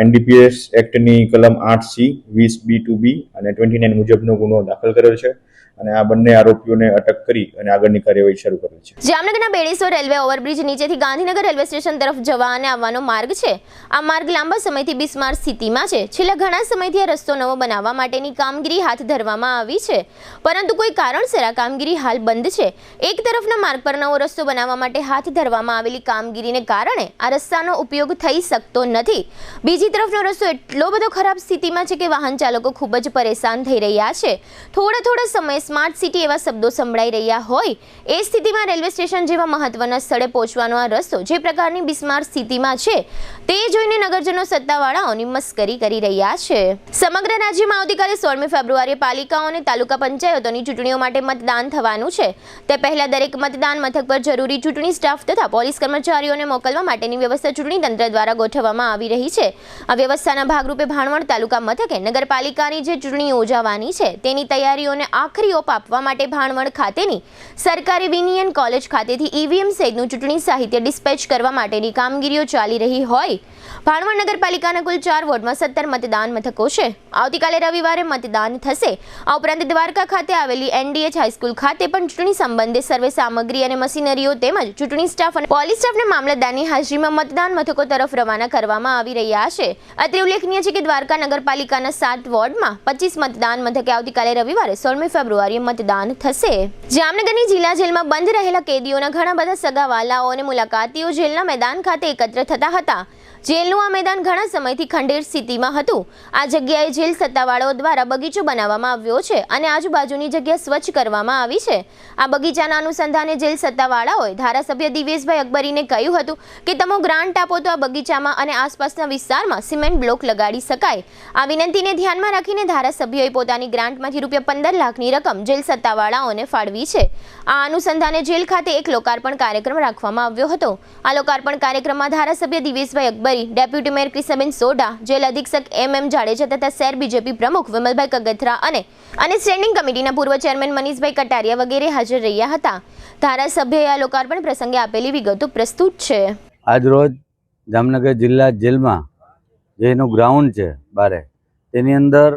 J: એનડીપીએસ એક્ટની કલમ 8C, 20B2B અને 29 મુજબનો ગુનો દાખલ કરેલ છે. અને આ બંને આરોપીઓને અટક કરી અને આગળની કાર્યવાહી શરૂ કરી છે.
A: જામનગરના બેડેશ્વર રેલવે ઓવરબ્રિજ નીચેથી ગાંધીનગર રેલવે સ્ટેશન તરફ જવા અને આવવાનો માર્ગ છે. આ માર્ગ લાંબા સમયથી બિસ્માર સ્થિતિમાં છે. છેલ્લા ઘણા સમયથી આ રસ્તો નવો બનાવવા માટેની કામગીરી હાથ ધરવામાં આવી છે, પરંતુ કોઈ કારણસર આ કામગીરી હાલ બંધ છે. એક તરફના માર્ગ પર નવો રસ્તો બનાવવા માટે હાથ ધરવામાં આવેલી કામગીરીને કારણે આ રસ્તાનો ઉપયોગ થઈ શકતો નથી. બીજી તરફનો રસ્તો એટલો બધો ખરાબ સ્થિતિમાં છે કે વાહન ચાલકો ખૂબ જ પરેશાન થઈ રહ્યા છે. થોડા સમય સ્માર્ટ સિટી એવા શબ્દો સંભળાઈ રહ્યા હોય એ સ્થિતિમાં રેલવે સ્ટેશન જેવા મહત્વના સ્થળે પહોંચવાનો આ રસ્તો જે પ્રકારની બિસ્માર સ્થિતિમાં છે તે જોઈને નગરજનો સત્તાવાળાઓની મસ્કરી કરી રહ્યા છે. સમગ્ર રાજ્યમાં આવતીકાલે 16મી ફેબ્રુઆરીએ પાલિકાઓ અને તાલુકા પંચાયતોની ચૂંટણીઓ માટે મતદાન થવાનું છે. તે પહેલા દરેક મતદાન મથક પર જરૂરી ચૂંટણી સ્ટાફ તથા પોલીસ કર્મચારીઓને મોકલવા માટેની વ્યવસ્થા ચૂંટણી તંત્ર દ્વારા ગોઠવવામાં આવી રહી છે. આ વ્યવસ્થાના ભાગરૂપે ભાણવડ તાલુકા મથકે નગરપાલિકાની જે ચૂંટણી યોજાવાની છે તેની તૈયારીઓને આખરી ઓપ આપવા માટે ભાણવડ ખાતેની સરકારી વિનિયન કોલેજ ખાતેથી ઈવીએમ સહિતનું ચૂંટણી સાહિત્ય ડિસ્પેચ કરવા માટેની કામગીરીઓ ચાલી રહી હોય. ભાણવડ નગરપાલિકાના કુલ 4 વોર્ડમાં 17 મતદાન મથકો છે. આવતીકાલે રવિવારે મતદાન થશે. આ ઉપરાંત દ્વારકા ખાતે આવેલી એનડીએચ હાઈસ્કૂલ ખાતે પણ ચૂંટણી સંબંધિત સર્વે સામગ્રી અને મશીનરીઓ તેમજ ચૂંટણી સ્ટાફ અને પોલીસ સ્ટાફને મામલતદારની હાજરીમાં મતદાન મથકો તરફ રવાના કરવામાં આવી રહ્યા છે. અત્રે ઉલ્લેખનીય છે કે દ્વારકા નગરપાલિકાના 7 વોર્ડમાં 25 મતદાન મથકે આવતીકાલે રવિવારે 16મી ફેબ્રુઆરીએ મતદાન થશે. જામનગરની જિલ્લા જેલમાં બંધ રહેલા કેદીઓના ઘણા બધા સગાવાલાઓ અને મુલાકાતીઓ જેલના મેદાન ખાતે એકત્ર થતા હતા. જેલનું આ મેદાન ઘણા સમયથી ખંડેર સ્થિતિમાં હતું. આ જગ્યાએ જેલ સત્તાવાળાઓ દ્વારા બગીચો બનાવવામાં આવ્યો છે અને આજુબાજુની જગ્યા સ્વચ્છ કરવામાં આવી છે. આ બગીચાના અનુસંધાને જેલ સત્તાવાળાઓએ ધારાસભ્ય દિવેશભાઈ અકબરીને કહ્યું હતું કે તમે ગ્રાન્ટ આપો તો આ બગીચામાં અને આસપાસના વિસ્તારમાં સિમેન્ટ બ્લોક લગાડી શકાય. આ વિનંતીને ધ્યાનમાં રાખીને ધારાસભ્યોએ પોતાની ગ્રાન્ટમાંથી ₹15 લાખની રકમ જેલ સત્તાવાળાઓને ફાળવી છે. આ અનુસંધાને જેલ ખાતે એક લોકાર્પણ કાર્યક્રમ રાખવામાં આવ્યો હતો. આ લોકાર્પણ કાર્યક્રમમાં ધારાસભ્ય દિવેશભાઈ અકબરી, ડેપ્યુટી મેયર ક્રિસાબેન સોઢા, જેલ અધિક્ષક MM જાડેજા તથા શહેર બીજેપી પ્રમુખ વિમલભાઈ કગથરા અને સ્ટેન્ડિંગ કમિટીના પૂર્વ ચેરમેન મનીષભાઈ કટારિયા વગેરે હાજર રહ્યા હતા. ધારાસભ્યએ આ લોકાર્પણ પ્રસંગે આપેલી વિગતો પ્રસ્તુત છે.
K: આજરોજ જામનગર જિલ્લા જેલમાં જેનું ગ્રાઉન્ડ છે બારે, તેની અંદર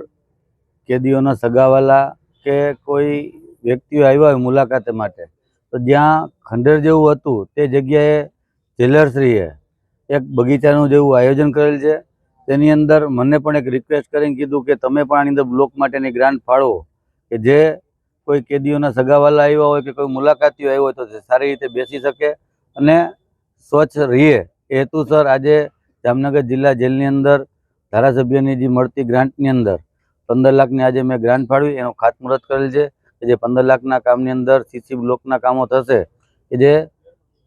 K: કેદીઓના સગાવાલા કે કોઈ વ્યક્તિઓ આવ્યા હોય મુલાકાત માટે, તો જ્યાં ખંડેર જેવું હતું તે જગ્યાએ જેલરશ્રીએ એક બગીચાનું જેવું આયોજન કરેલ છે. તેની અંદર મને પણ એક રિક્વેસ્ટ કરીને કીધું કે તમે પણ આની અંદર બ્લોક માટેની ગ્રાન્ટ ફાળવો, કે જે કોઈ કેદીઓના સગાવાલા આવ્યા હોય કે કોઈ મુલાકાતીઓ આવ્યો હોય તો તે સારી રીતે બેસી શકે અને સ્વચ્છ રહીએ એ હેતુસર આજે જામનગર જિલ્લા જેલની અંદર ધારાસભ્યની જે મળતી ગ્રાન્ટની અંદર 15 લાખની આજે મેં ગ્રાન્ટ ફાળવી, એનું ખાતમુહૂર્ત કરેલ છે. કે જે 15 લાખના કામની અંદર CC બ્લોકના કામો થશે, કે જે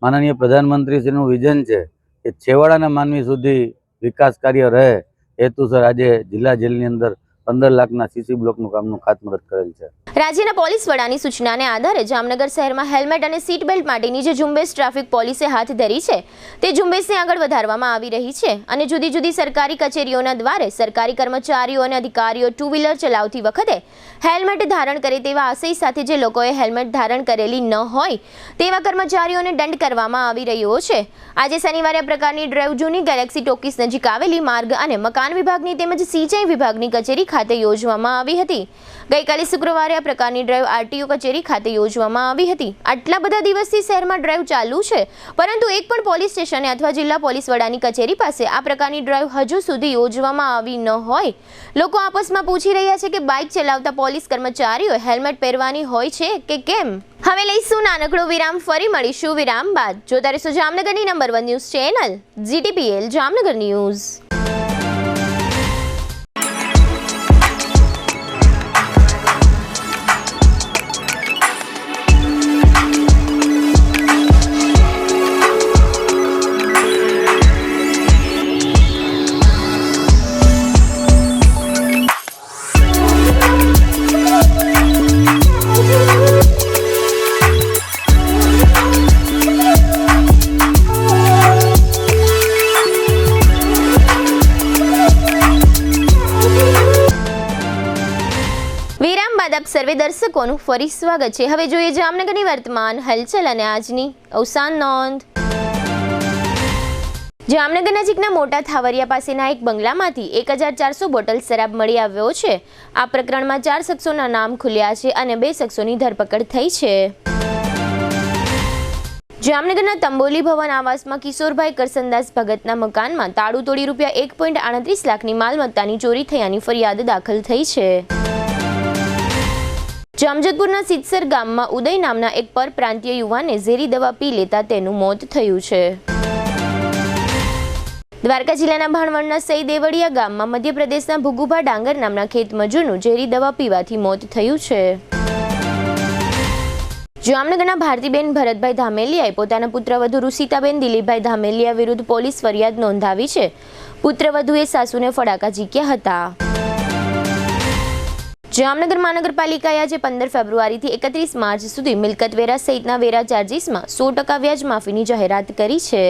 K: માનનીય પ્રધાનમંત્રીશ્રીનું વિઝન છે કે છેવાડાના માનવી સુધી વિકાસ કાર્ય રહે હેતુસર આજે જિલ્લા જેલની અંદર 15 લાખના CC બ્લોકનું કામનું ખાતમુહૂર્ત કરેલ છે.
A: રાજ્યના પોલીસ વડાની સૂચનાને આધારે જામનગર શહેરમાં હેલ્મેટ અને સીટ બેલ્ટ માટેની જે ઝુંબેશ ટ્રાફિક પોલીસે હાથ ધરી છે તે ઝુંબેશને આગળ વધારવામાં આવી રહી છે અને જુદી જુદી સરકારી કચેરીઓના દ્વારે સરકારી કર્મચારીઓ અને અધિકારીઓ ટુ વ્હીલર ચલાવતી વખતે હેલ્મેટ ધારણ કરે તેવા આશય સાથે જે લોકોએ હેલ્મેટ ધારણ કરેલી ન હોય તેવા કર્મચારીઓને દંડ કરવામાં આવી રહ્યો છે. આજે શનિવારે આ પ્રકારની ડ્રાઈવ જૂની ગેલેક્સી ટોકીસ નજીક આવેલી માર્ગ અને મકાન વિભાગની તેમજ સિંચાઈ વિભાગની કચેરી ખાતે યોજવામાં આવી હતી. ગઈકાલે શુક્રવારે આ પ્રકારની ડ્રાઈવ RTO કચેરી ખાતે યોજવામાં આવી હતી. આટલા બધા દિવસથી શહેરમાં ડ્રાઈવ ચાલુ છે, પરંતુ એક પણ પોલીસ સ્ટેશને અથવા જિલ્લા પોલીસ વડાની કચેરી પાસે આ પ્રકારની ડ્રાઈવ હજુ સુધી યોજવામાં આવી ન હોય. લોકો આપસમાં પૂછી રહ્યા છે કે બાઇક ચલાવતા પોલીસ કર્મચારીઓ હેલ્મેટ પહેરવાની હોય છે કે કેમ. હવે લઈશું નાનકડો વિરામ, ફરી મળીશું વિરામ બાદ. જોતા રહેશો જામનગરની number 1 news channel GTPL Jamnagar news. સર્વે દર્શકોનું ફરી સ્વાગત છે. હવે જોઈએ જામનગરની વર્તમાન હલચલ અને આજની અવસાન નોંધ. જામનગર નજીકના મોટા થાવરિયા પાસેના એક બંગલામાંથી 1400 બોટલ શરાબ મળી આવ્યો છે. આ પ્રકરણમાં 4 શખ્સોના નામ ખુલ્યા છે અને 2 શખ્સોની ધરપકડ થઈ છે. જામનગરના તંબોલી ભવન આવાસમાં કિશોરભાઈ કરસનદાસ ભગતના મકાનમાં તાળું તોડી ₹1.38 લાખની માલમત્તાની ચોરી થયાની ફરિયાદ દાખલ થઈ છે. જામજોધપુરના સિદ્ધસર ગામમાં ઉદય નામના એક પરપ્રાંતીય યુવાનને ઝેરી દવા પી લેતા તેનું મોત થયું છે. દ્વારકા જિલ્લાના ભાણવડના સઈ દેવળિયા ગામમાં મધ્યપ્રદેશના ભુગુભા ડાંગર નામના ખેત મજૂરનું ઝેરી દવા પીવાથી મોત થયું છે. જામનગરના ભારતીબેન ભરતભાઈ ધામેલિયાએ પોતાના પુત્રવધુ ઋષિતાબેન દિલીપભાઈ ધામેલિયા વિરુદ્ધ પોલીસ ફરિયાદ નોંધાવી છે. પુત્રવધુએ સાસુને ફડાકા ઝીક્યા હતા. જામનગર મહાનગરપાલિકાએ આજે 15 ફેબ્રુઆરીથી 31 માર્ચ સુધી મિલકત વેરા સહિતના વેરા ચાર્જીસમાં 100% વ્યાજ માફીની જાહેરાત કરી છે.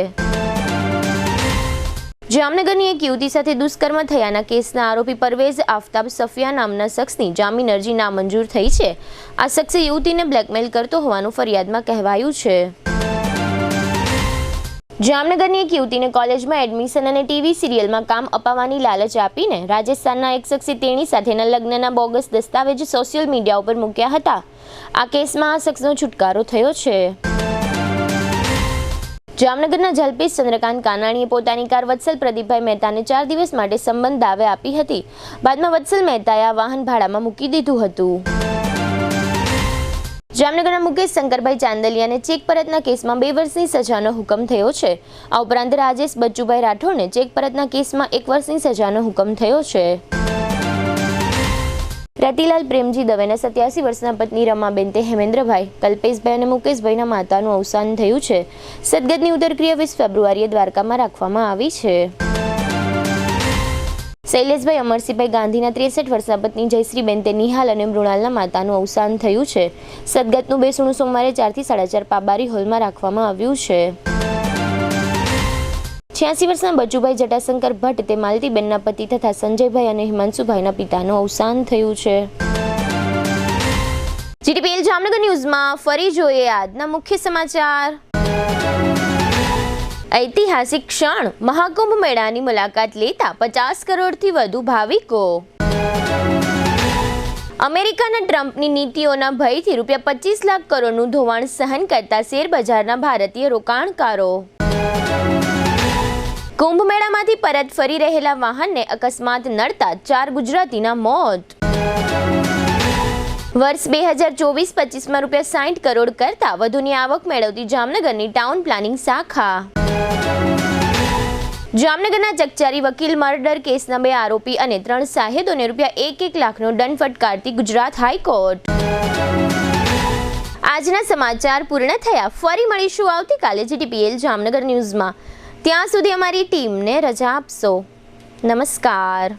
A: જામનગરની એક યુવતી સાથે દુષ્કર્મ થયાના કેસના આરોપી પરવેઝ આફતાબ સફિયા નામના શખ્સની જામીન અરજી નામંજૂર થઈ છે. આ શખ્સે યુવતીને બ્લેકમેલ કરતો હોવાનું ફરિયાદમાં કહેવાયું છે. જામનગરની એક યુવતીને કોલેજમાં એડમિશન અને ટીવી સિરિયલમાં કામ અપાવવાની લાલચ આપીને રાજસ્થાનના એક શખ્સે તેણી સાથેના લગ્નના બોગસ દસ્તાવેજ સોશિયલ મીડિયા ઉપર મૂક્યા હતા. આ કેસમાં આ શખ્સનો છુટકારો થયો છે. જામનગરના જલ્પેશ ચંદ્રકાંત કાનાણીએ પોતાની કાર વત્સલ પ્રદીપભાઈ મહેતાને 4 દિવસ માટે સંબંધ દાવે આપી હતી. બાદમાં વત્સલ મહેતાએ આ વાહન ભાડામાં મૂકી દીધું હતું. જામનગરના મુકેશ શંકરભાઈ ચાંદલિયાને ચેક પરતના કેસમાં 2 વર્ષની સજાનો હુકમ થયો છે. આ ઉપરાંત રાજેશ બચ્ચુભાઈ રાઠોડને ચેક પરતના કેસમાં 1 વર્ષની સજાનો હુકમ થયો છે. રતિલાલ પ્રેમજી દવેના 87 વર્ષના પત્ની રમાબેન તે હેમેન્દ્રભાઈ, કલ્પેશભાઈ અને મુકેશભાઈના માતાનું અવસાન થયું છે. સદગતની ઉત્તરક્રિયા 20 ફેબ્રુઆરીએ દ્વારકામાં રાખવામાં આવી છે. શૈલેષભાઈ અમરસિંહભાઈ ગાંધીના 63 વર્ષના પત્ની જયશ્રીબેન તે નિહાલ અને મૃણાલના માતાનું અવસાન થયું છે. સદગતનું બેસણું સોમવારે 4 થી 4:30 પાબારી હોલમાં રાખવામાં આવ્યું છે. 86 વર્ષના બચુભાઈ જટાશંકર ભટ્ટ તે માલતીબેનના પતિ તથા સંજયભાઈ અને હિમાંશુભાઈના પિતાનું અવસાન થયું છે. જીટીપીએલ જામનગર ન્યૂઝમાં ફરી જોઈએ આજના મુખ્ય સમાચાર. ઐતિહાસિક ક્ષણ, મહાકુંભ મેળાની મુલાકાત લેતા 50 કરોડથી વધુ ભાવિકો. અમેરિકાના ટ્રમ્પની નીતિઓના ભયથી ₹25 લાખ કરોડનું ધોવાણ સહન કરતા શેરબજારના ભારતીય રોકાણકારો. કુંભ મેળામાંથી પરત ફરી રહેલા વાહનને અકસ્માત નડતા 4 ગુજરાતીના મોત. વર્ષ 2024-25માં ₹60 કરોડ કરતા વધુની આવક મેળવતી જામનગરની ટાઉન પ્લાનિંગ શાખા. જામનગરના ચકચારી વકીલ મર્ડર કેસના 2 આરોપી અને 3 સાહિદોને ₹1 લાખનો દંડ ફટકારતી ગુજરાત હાઈકોર્ટ. આજના સમાચાર પૂર્ણ થયા. ફરી મળીશું આવતીકાલે જીટીપીએલ જામનગર ન્યૂઝમાં. ત્યાં સુધી અમારી ટીમને રજા આપશો. નમસ્કાર.